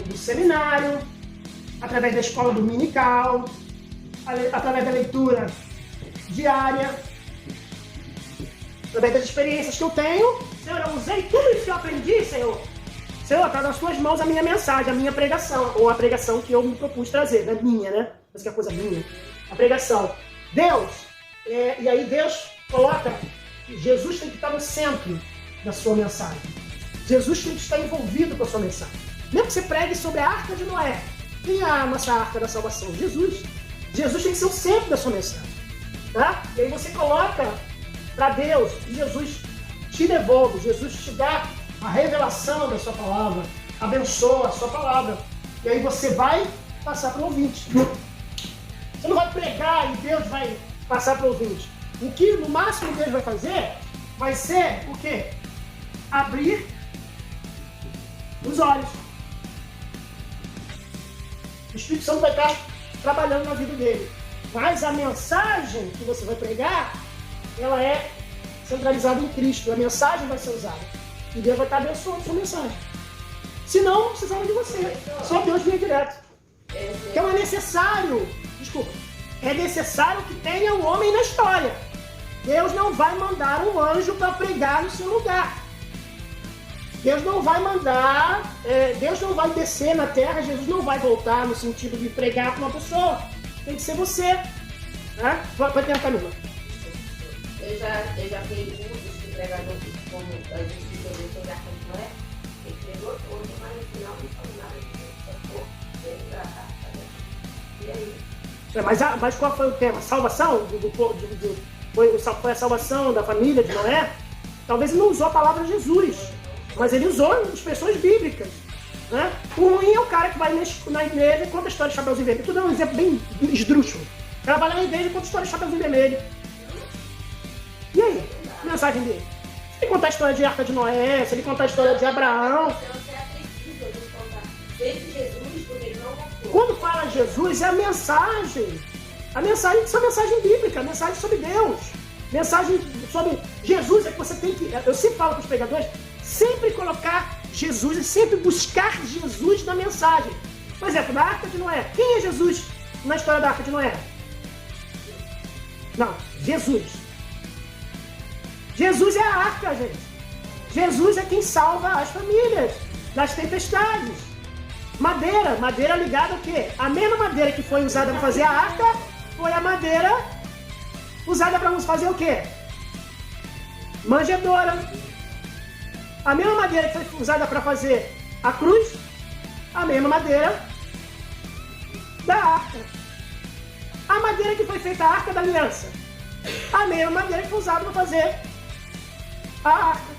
do seminário, através da escola dominical, através da leitura diária, através das experiências que eu tenho, Senhor, eu usei tudo isso que eu aprendi, Senhor. Senhor, está nas tuas mãos a minha mensagem, a minha pregação, ou a pregação que eu me propus trazer, não é minha, né? Mas que é coisa minha. A pregação. Deus, e aí Deus coloca, Jesus tem que estar no centro da sua mensagem. Jesus tem que estar envolvido com a sua mensagem. Mesmo que você pregue sobre a Arca de Noé. Quem é a nossa Arca da Salvação? Jesus. Jesus tem que ser o centro da sua mensagem. Tá? E aí você coloca para Deus, e Jesus te devolve, Jesus te dá a revelação da sua palavra, abençoa a sua palavra. E aí você vai passar para o ouvinte. Você não vai pregar e Deus vai passar para o ouvinte. O que no máximo Deus vai fazer vai ser o quê? Abrir os olhos. O Espírito Santo vai estar trabalhando na vida dele. Mas a mensagem que você vai pregar, ela é centralizada em Cristo. A mensagem vai ser usada. E Deus vai estar abençoando a sua mensagem. Senão, não precisava de você. Só Deus vinha direto. Então é necessário, é necessário que tenha um homem na história. Deus não vai mandar um anjo para pregar no seu lugar. Deus não vai mandar, Deus não vai descer na terra, Jesus não vai voltar no sentido de pregar para uma pessoa. Tem que ser você. Né? Vai tentar, Camila. Eu já fiz muitos de pregadores, como a gente entendeu sobre a Arca de Noé, ele pregou todo, mas no final não falou nada de Deus. E aí? Mas qual foi o tema? Salvação? Foi a salvação da família de Noé? Talvez ele não usou a palavra Jesus, mas ele usou expressões bíblicas. Né? O ruim é o cara que vai na igreja e conta a história de Chapeuzinho Vermelho. Estou dando um exemplo bem esdrúxulo. O cara vai na igreja e conta a história de Chapeuzinho Vermelho. E aí? A mensagem dele? Se ele contar a história de Arca de Noé, se ele contar a história de Abraão... Você contar desde Jesus, porque ele não mostrou. Quando fala Jesus, é a mensagem. A mensagem, isso é uma mensagem bíblica, a mensagem sobre Deus. Mensagem sobre Jesus é que você tem que... Eu sempre falo para os pregadores, sempre colocar Jesus e sempre buscar Jesus na mensagem. Por exemplo, na Arca de Noé. Quem é Jesus na história da Arca de Noé? Não, Jesus. Jesus é a arca, gente. Jesus é quem salva as famílias das tempestades. Madeira ligada ao quê? A mesma madeira que foi usada para fazer a arca foi a madeira usada para fazer o quê? Manjedoura. A mesma madeira que foi usada para fazer a cruz, a mesma madeira da arca. A madeira que foi feita a arca da aliança, a mesma madeira que foi usada para fazer a arca.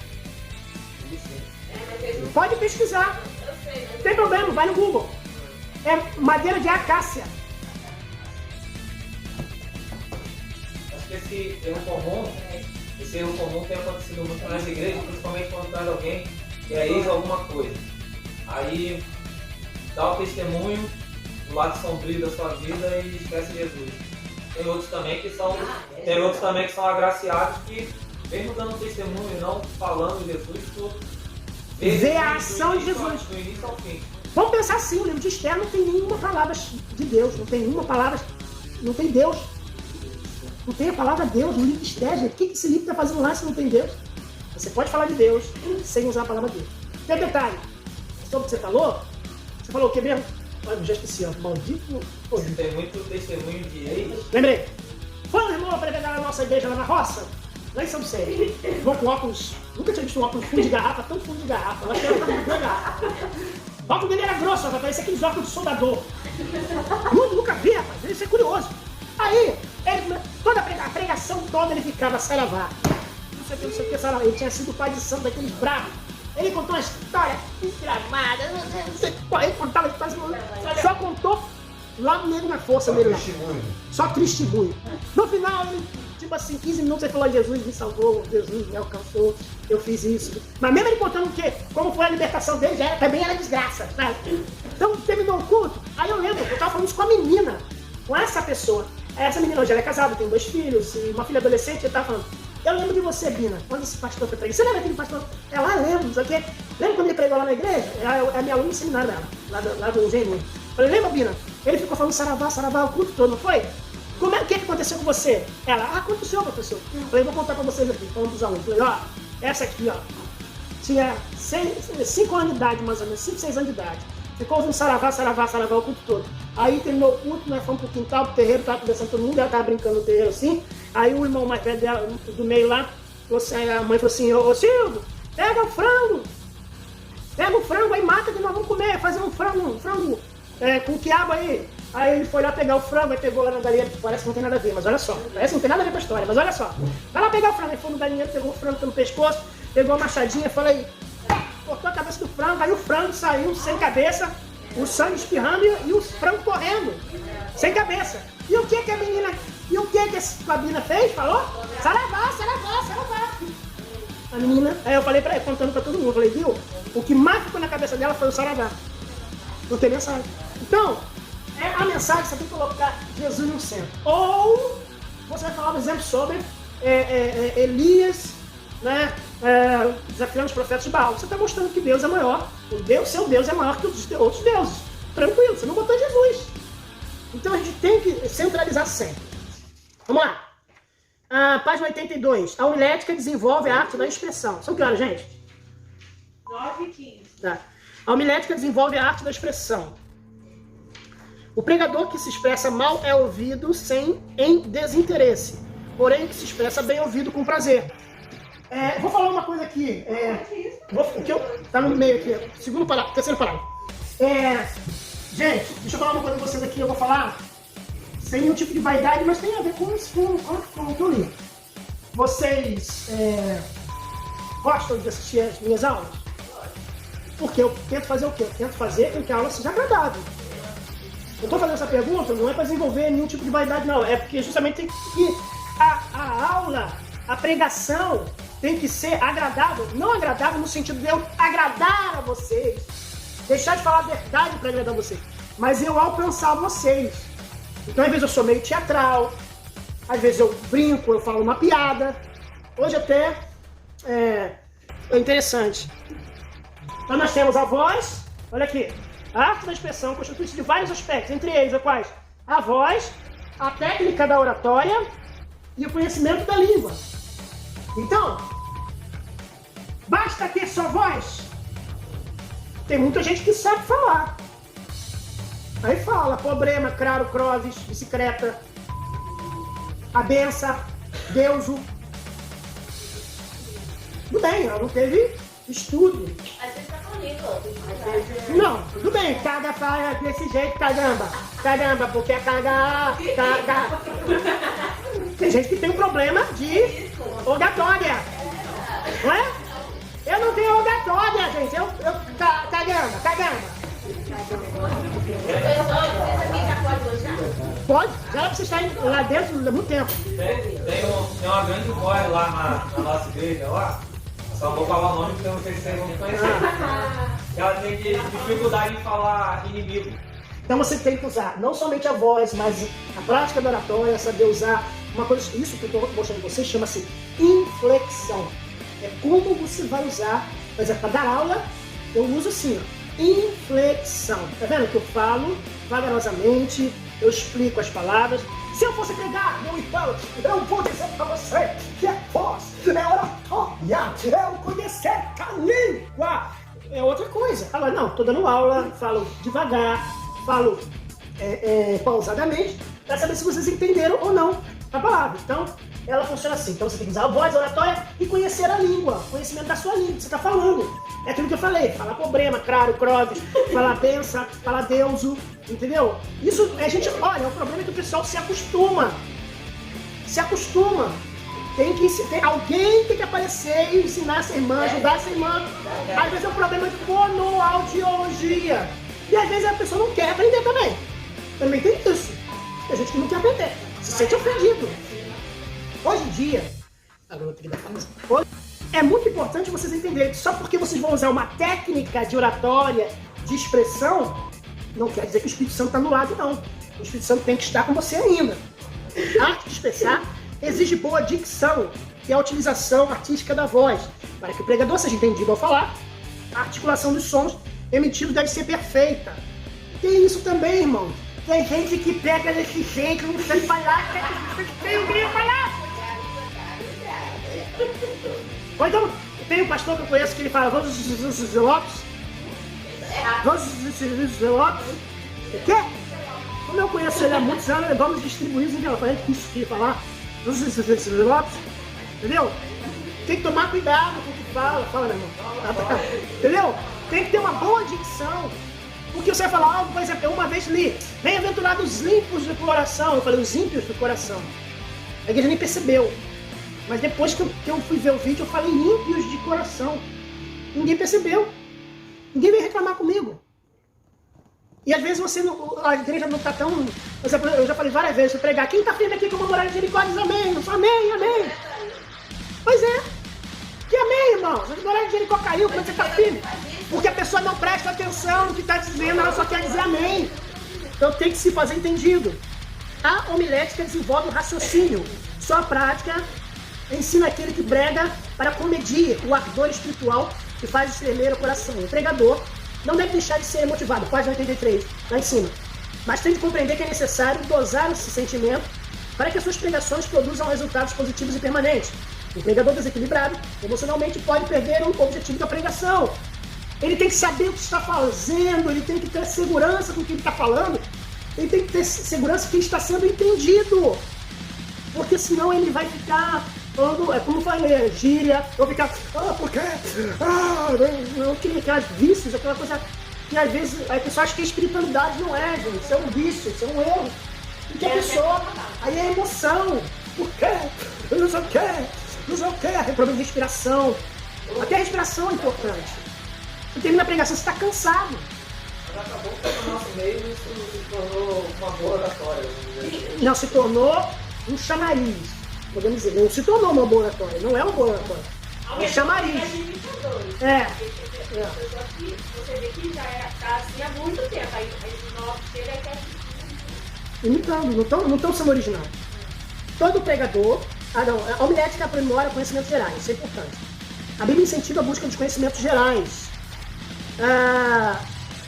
Pode pesquisar. Não tem problema, vai no Google. É madeira de acácia. Acho que esse erro comum tem acontecido muito nas igrejas, principalmente quando traz alguém que é ex alguma coisa. Aí dá o testemunho do lado sombrio da sua vida e esquece Jesus. Tem outros também que são agraciados que, mesmo dando testemunho e não falando Jesus, tu ver a ação de Jesus. Do início ao fim. Vamos pensar assim, o livro de Esther não tem nenhuma palavra de Deus, não tem nenhuma palavra, não tem Deus. Não tem a palavra Deus no livro de Esther, gente. O que esse livro está fazendo lá se não tem Deus? Você pode falar de Deus sem usar a palavra Deus. Tem detalhe, sobre o que você falou o que mesmo? Olha, já esqueci, ó, maldito. Tem muito testemunho de ex. Lembrei. Foi um irmão para pegar na nossa igreja lá na roça? Lá em São Vicente. Vou com óculos. Nunca tinha visto um óculos fundo de garrafa, tão fundo de garrafa. Eu acho que era fundo de garrafa. O óculos dele era grosso, rapaz, parecia aqueles óculos de soldador. Nunca vi, rapaz. Isso é curioso. Aí, toda a pregação toda ele ficava saravá. Não sei o que, saravá. Ele tinha sido pai de santo daqueles bravos. Ele contou uma história gravada, não sei qual. Ele contava histórias, só contou lá no Negro na Força dele lá. Só testemunho. No final, ele, tipo assim, 15 minutos ele falou: Jesus me salvou, Jesus me alcançou, eu fiz isso. Mas mesmo ele contando o quê? Como foi a libertação dele, também era desgraça, sabe? Então terminou o culto. Aí eu lembro, eu tava falando isso com a menina, com essa pessoa. Essa menina hoje ela é casada, tem 2 filhos, e uma filha adolescente, ele tava falando: eu lembro de você, Bina, quando esse pastor foi pregar. Você lembra aquele pastor? Ela lembra, não sei o quê. Lembra quando ele pregou lá na igreja? É a minha aluna no seminário dela, lá do Engenho. Falei: lembra, Bina? Ele ficou falando saravá o culto todo, não foi? O que aconteceu com você? Ela: aconteceu, professor. Falei: vou contar pra vocês aqui, falando dos alunos. Falei: ó, essa aqui, ó, tinha 5 anos de idade, mais ou menos, 5, 6 anos de idade. Ficou ouvindo saravá o culto todo. Aí terminou o culto, nós fomos pro quintal, pro terreiro, tava conversando todo mundo, ela tava brincando no terreiro assim. Aí o irmão mais velho dela, do meio lá, a mãe falou assim: ô Silvio, pega o frango aí, mata que nós vamos comer, fazer um frango com quiabo aí. Aí ele foi lá pegar o frango, aí pegou lá na galinha, parece que não tem nada a ver, mas olha só, parece que não tem nada a ver com a história, mas olha só. Vai lá pegar o frango, aí foi no galinheiro, pegou o frango pelo pescoço, pegou a machadinha, falei, cortou a cabeça do frango, aí o frango saiu sem cabeça, o sangue espirrando e o frango correndo, sem cabeça. E o que a menina, a Bina fez? Falou? Saravá. A menina, aí eu falei pra ela, contando pra todo mundo, falei: viu, o que mais ficou na cabeça dela foi o saravá. Não tem mensagem. Então, a mensagem você tem que colocar Jesus no centro. Ou você vai falar um exemplo sobre Elias, né, desafiando os profetas de Baal. Você está mostrando que Deus é maior. Seu Deus é maior que os outros deuses. Tranquilo, você não botou Jesus. Então a gente tem que centralizar sempre. Vamos lá. Página 82. A homilética desenvolve a arte da expressão. São que horas, gente? 9h15. Tá. A homilética desenvolve a arte da expressão. O pregador que se expressa mal é ouvido em desinteresse, porém que se expressa bem ouvido com prazer. Vou falar uma coisa aqui. Tá no meio aqui. Terceiro parágrafo. Gente, deixa eu falar uma coisa com vocês aqui. Eu vou falar sem nenhum tipo de vaidade, mas tem a ver com o que eu li. Vocês gostam de assistir as minhas aulas? Porque eu tento fazer o quê? Eu tento fazer com que a aula seja agradável. Eu estou fazendo essa pergunta não é para desenvolver nenhum tipo de vaidade, não. É porque justamente tem que a aula, a pregação tem que ser agradável. Não agradável no sentido de eu agradar a vocês, deixar de falar a verdade para agradar vocês, mas eu alcançar vocês. Então, às vezes eu sou meio teatral, às vezes eu brinco, eu falo uma piada. Hoje até é interessante. Então nós temos a voz, olha aqui, a arte da expressão constitui-se de vários aspectos, entre eles a quais? A voz, a técnica da oratória e o conhecimento da língua. Então, basta ter só voz? Tem muita gente que sabe falar. Aí fala, problema, craro, croves, bicicleta, a benção, deuso. Tudo bem, ela não teve estudo. Às vezes tá bonito. Não, tudo bem, caga desse jeito, caramba. Caramba, porque é caga. Tem gente que tem um problema de oratória. Não é? Eu não tenho oratória, gente. Caramba. Pode? Já era pra você estar lá dentro há muito tempo. Tem uma grande voz lá na nossa igreja, lá. Só vou falar o nome porque eu não sei se vocês vão conhecer. Ela tem dificuldade em falar inimigo. Então você tem que usar não somente a voz, mas a prática da oratória, saber usar uma coisa. Isso que eu estou mostrando para vocês chama-se inflexão. É como você vai usar Por exemplo, para dar aula, eu uso assim, ó, inflexão. Tá vendo que eu falo vagarosamente, eu explico as palavras. Se eu fosse pregar, meu irmão, eu vou dizer para você que é voz, é oratória, é o conhecer a língua. É outra coisa. Agora, não, tô dando aula, falo devagar, falo pausadamente, para saber se vocês entenderam ou não a palavra. Então, ela funciona assim. Então, você tem que usar a voz, a oratória e conhecer a língua, conhecimento da sua língua, que você está falando. É aquilo que eu falei, falar problema, claro, crove, falar benção, falar deuso, entendeu? Isso, a gente, olha, o problema é que o pessoal se acostuma. Se acostuma. Alguém tem que aparecer e ensinar essa irmã, ajudar essa irmã. Às vezes é um problema de fonoaudiologia. E às vezes a pessoa não quer aprender também. Também tem isso. Tem gente que não quer aprender. Se sente ofendido. Hoje em dia, agora eu vou ter que dar pausa. É muito importante vocês entenderem que só porque vocês vão usar uma técnica de oratória, de expressão, não quer dizer que o Espírito Santo está no lado, não. O Espírito Santo tem que estar com você ainda. A arte de expressar exige boa dicção, que é a utilização artística da voz. Para que o pregador seja entendido ao falar, a articulação dos sons emitidos deve ser perfeita. Tem isso também, irmão. Tem gente que pega desse jeito, não sei falar, tem um grilo falar. Ou então, tem um pastor que eu conheço que ele fala, vamos os Lopes. Vamos os Lopes. O quê? Como eu conheço ele há muitos anos, vamos distribuir isso, ela fala, isso que ele falar. Vamos os Lopes. Entendeu? Tem que tomar cuidado com o que fala, meu irmão. Entendeu? Tem que ter uma boa dicção. Porque você vai falar algo, por exemplo, eu uma vez li, bem-aventurados limpos do coração. Eu falei, os ímpios do coração. A igreja nem percebeu. Mas depois que eu fui ver o vídeo, eu falei ímpios de coração. Ninguém percebeu. Ninguém veio reclamar comigo. E às vezes a igreja não está tão... Por exemplo, eu já falei várias vezes, eu pregar, quem está firme aqui com uma moral de misericórdia, diz amém. Eu falo, amém, amém. Pois é. Que amém, irmão. Se a moral de Jericó caiu, como é que você está firme? Porque a pessoa não presta atenção no que está dizendo, ela só quer dizer amém. Então tem que se fazer entendido. A homilética desenvolve o raciocínio. Sua prática ensina aquele que prega para comedir o ardor espiritual que faz estremer o coração. O pregador não deve deixar de ser motivado, página 83, lá em cima. Mas tem de compreender que é necessário dosar esse sentimento para que as suas pregações produzam resultados positivos e permanentes. O pregador desequilibrado, emocionalmente, pode perder o objetivo da pregação. Ele tem que saber o que está fazendo, ele tem que ter segurança com o que ele está falando, ele tem que ter segurança que ele está sendo entendido. Porque senão ele vai ficar falando, como eu falei, gíria, ou ficar, porque, não queria aquelas vícios, aquela coisa que às vezes a pessoa acha que a espiritualidade não é, gente, isso é um vício, isso é um erro. Porque a pessoa, aí é emoção, porque, não sei o que, é problema de respiração, até a respiração é importante. Você termina a pregação, você está cansado. Mas acabou que no nosso meio isso se tornou uma boa oratória. Não, se tornou um chamariz. Podemos dizer, não se tornou uma boa oratória, não é uma boa oratória. É um chamariz. Você vê que já está assim há muito tempo. Aí os novos chegam e querem. Imitando, não estão sendo original. Todo pregador. A homilética aprimora conhecimentos gerais, isso é importante. A Bíblia incentiva a busca dos conhecimentos gerais.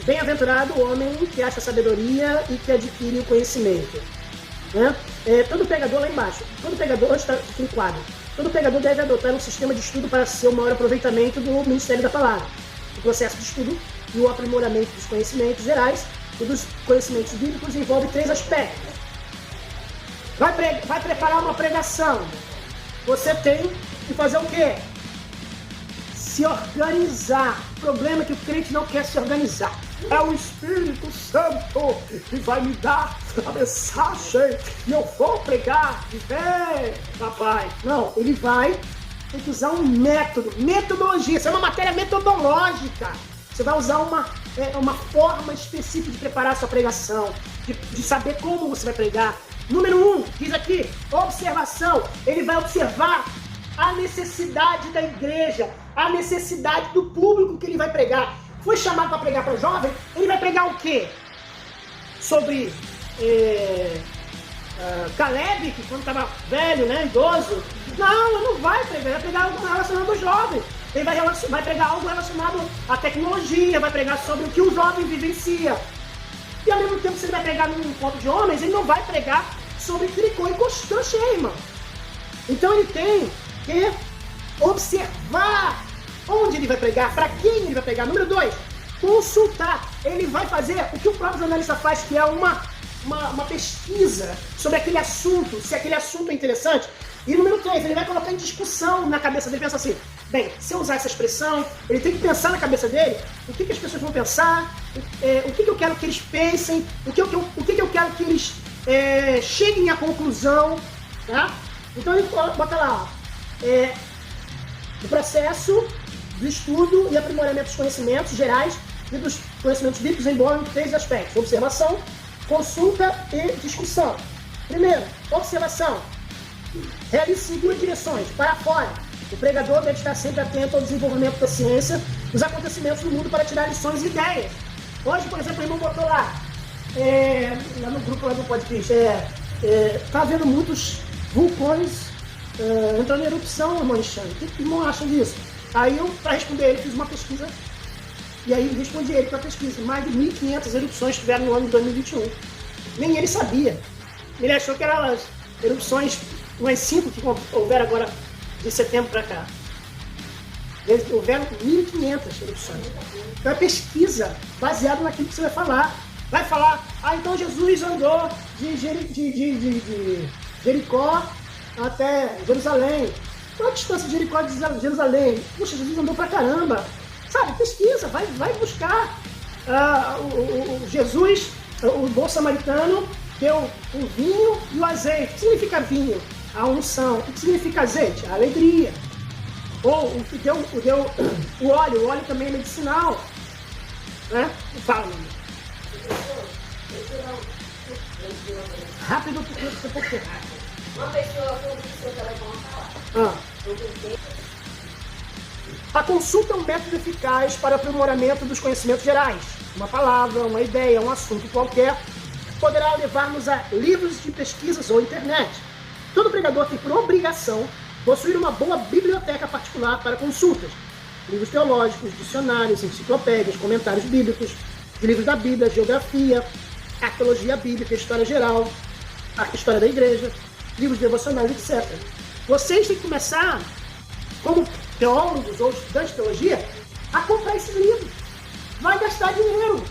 Bem-aventurado o homem que acha sabedoria e que adquire o conhecimento. Né? Todo pregador, lá embaixo, antes está aqui em quadro, todo pregador deve adotar um sistema de estudo para seu maior aproveitamento do ministério da palavra. O processo de estudo e o aprimoramento dos conhecimentos gerais e dos conhecimentos bíblicos envolve 3 aspectos. Vai preparar uma pregação. Você tem que fazer o quê? Se organizar. O problema é que o crente não quer se organizar. É o Espírito Santo que vai me dar a mensagem e eu vou pregar. Papai. Não, ele vai ter que usar um método, metodologia. Isso é uma matéria metodológica. Você vai usar uma forma específica de preparar a sua pregação, de saber como você vai pregar. Número 1, diz aqui, observação. Ele vai observar a necessidade da igreja, a necessidade do público que ele vai pregar. Foi chamado para pregar para jovem, ele vai pregar o quê? Sobre Caleb, que quando estava velho, né, idoso. Não, ele não vai pregar algo relacionado aos jovens. Ele vai pregar algo relacionado à tecnologia, vai pregar sobre o que o jovem vivencia. E ao mesmo tempo, se ele vai pregar num encontro de homens, ele não vai pregar sobre tricô e crochê, irmão. Então ele tem que observar onde ele vai pregar, para quem ele vai pregar. Número 2, consultar. Ele vai fazer o que o próprio jornalista faz, que é uma pesquisa sobre aquele assunto, se aquele assunto é interessante. E número 3, ele vai colocar em discussão na cabeça dele, pensa assim, bem, se eu usar essa expressão, ele tem que pensar na cabeça dele, o que as pessoas vão pensar, o que eu quero que eles pensem, o que eu quero que eles cheguem à conclusão, tá? Então ele bota lá, o processo do estudo e aprimoramento dos conhecimentos gerais e dos conhecimentos bíblicos envolvem 3 aspectos: observação, consulta e discussão. Primeiro, observação. Realize em 2 direções. Para fora, o pregador deve estar sempre atento ao desenvolvimento da ciência, dos acontecimentos do mundo para tirar lições e ideias. Hoje, por exemplo, o irmão botou lá no grupo lá do podcast, tá havendo muitos vulcões entrando em erupção, irmão Alexandre. O que o irmão acha disso? Aí eu, para responder ele, fiz uma pesquisa, e aí respondi ele para a pesquisa. Mais de 1.500 erupções tiveram no ano de 2021. Nem ele sabia. Ele achou que eram as erupções, umas 5 que houveram agora de setembro para cá. Houveram 1.500 erupções. Então é pesquisa baseada naquilo que você vai falar. Vai falar, então Jesus andou de Jericó até Jerusalém. Qual a distância de Jericó de Jerusalém? Puxa, Jesus andou pra caramba. Sabe, pesquisa, vai buscar. O Jesus, o bom samaritano, deu o vinho e o azeite. O que significa vinho? A unção. O que significa azeite? A alegria. Ou o que deu o óleo também é medicinal. Né? Fala, meu amigo. Rápido, porque Uma pessoa com o seu telefone falar. A consulta é um método eficaz para o aprimoramento dos conhecimentos gerais. Uma palavra, uma ideia, um assunto qualquer poderá levar-nos a livros de pesquisas ou internet. Todo pregador tem por obrigação possuir uma boa biblioteca particular para consultas. Livros teológicos, dicionários, enciclopédias, comentários bíblicos, livros da Bíblia, geografia, arqueologia bíblica, história geral, a história da igreja, livros devocionais, etc. Vocês têm que começar, como teólogos ou estudantes de teologia, a comprar esses livros. Vai gastar dinheiro.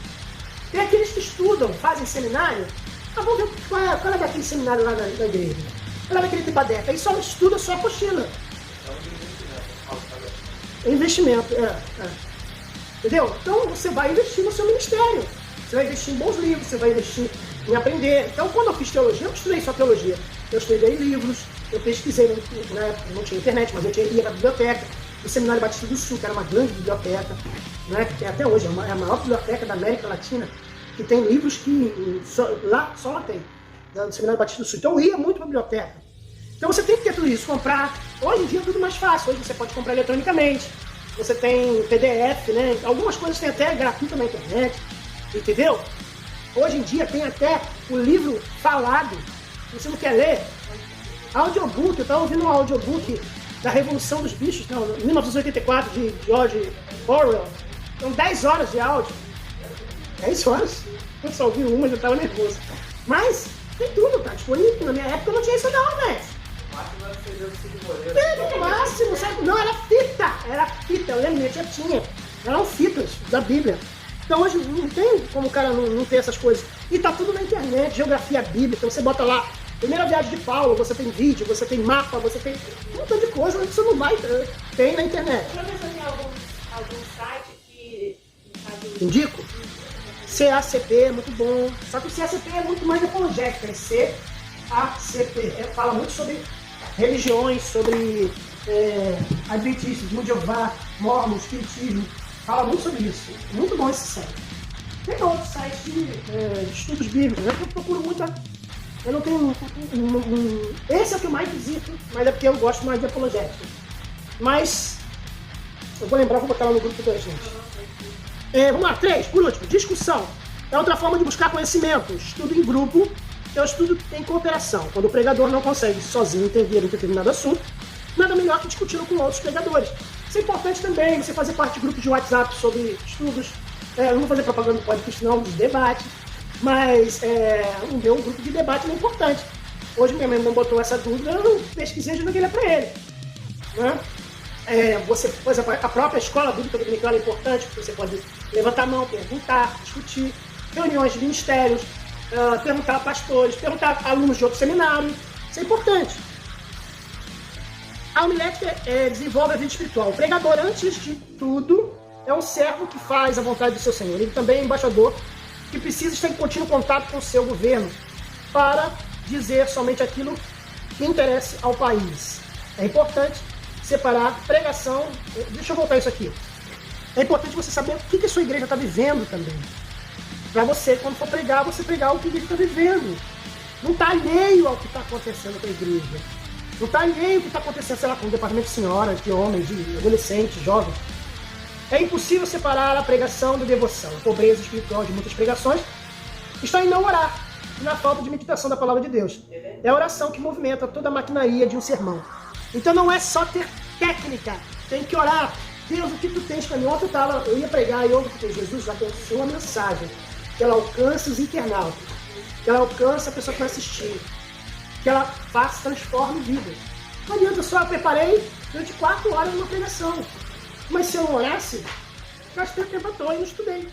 Tem aqueles que estudam, fazem seminário. Vamos ver qual é daquele seminário lá da igreja. Qual é daquele Tibadeca. Aí só estuda só a apostila. É investimento, Entendeu? Então você vai investir no seu ministério. Você vai investir em bons livros, você vai investir em aprender. Então quando eu fiz teologia, eu não estudei só teologia. Eu estudei livros, eu pesquisei, né? Não tinha internet, mas eu ia na biblioteca. O Seminário Batista do Sul, que era uma grande biblioteca, né? Que até hoje é a maior biblioteca da América Latina, que tem livros que só lá tem, do Seminário Batista do Sul. Então eu ia muito para a biblioteca. Então você tem que ter tudo isso, comprar. Hoje em dia é tudo mais fácil, hoje você pode comprar eletronicamente. Você tem PDF, né? Algumas coisas tem até gratuito na internet, entendeu? Hoje em dia tem até o livro falado. Se você não quer ler, audiobook, eu estava ouvindo um audiobook da Revolução dos Bichos, 1984, de George Orwell. São 10 horas de áudio. 10 horas? Eu só ouvi uma, já estava nervoso. Mas tem tudo, tá disponível. Na minha época eu não tinha isso não, velho. No máximo, sabe? Não, era fita, eu lembro, minha tia tinha. Eram fitas da Bíblia. Então hoje não tem como o cara não ter essas coisas. E tá tudo na internet, geografia bíblica, então você bota lá, primeira viagem de Paulo, você tem vídeo, você tem mapa, você tem um montão de coisa que você não vai ter. Tem na internet. O professor tem algum site que Indico? CACP é muito bom. Só que o CACP é muito mais apologético, é CACP. Fala muito sobre religiões, sobre adventistas, Jeová, Mormon, Espiritismo. Fala muito sobre isso. Muito bom esse site. Tem outros sites de estudos bíblicos. Eu procuro muito. Eu não tenho esse é o que eu mais visito, mas é porque eu gosto mais de apologética. Mas eu vou lembrar, vou botar lá no grupo da gente. Vamos lá, 3, por último, discussão. É outra forma de buscar conhecimento. Estudo em grupo, é o estudo em cooperação. Quando o pregador não consegue sozinho entender um determinado assunto, nada melhor que discutindo com outros pregadores. Isso é importante também, você fazer parte de grupos de WhatsApp sobre estudos. Eu não vou fazer propaganda do podcast não, de debate, mas um grupo de debate é importante. Hoje minha irmã botou essa dúvida, eu pesquisei e joguei ela para ele. Né? Por exemplo, a própria escola bíblica dominical é importante, porque você pode levantar a mão, perguntar, discutir, reuniões de ministérios, perguntar a pastores, perguntar a alunos de outro seminário, isso é importante. A homilética desenvolve a vida espiritual. O pregador, antes de tudo, é um servo que faz a vontade do seu Senhor. Ele também é embaixador que precisa estar em contínuo contato com o seu governo para dizer somente aquilo que interessa ao país. É importante separar pregação. Deixa eu voltar isso aqui. É importante você saber o que a sua igreja está vivendo também. Para você, quando for pregar, você pregar o que a igreja está vivendo. Não está alheio ao que está acontecendo com a igreja. Não está alheio ao que está acontecendo, sei lá, com o departamento de senhoras, de homens, de adolescentes, jovens. É impossível separar a pregação da devoção. A pobreza espiritual de muitas pregações está em não orar e na falta de meditação da palavra de Deus. É a oração que movimenta toda a maquinaria de um sermão. Então não é só ter técnica, tem que orar. Deus, o que tu tens para mim? Ontem eu ia pregar e ouvi que Jesus já pensou a mensagem, que ela alcance os internautas, que ela alcance a pessoa que vai assistir, que ela transforme vidas. Não adianta só, eu preparei durante 4 horas uma pregação. Mas se eu não orasse, gastei o tempo à toa e não estudei.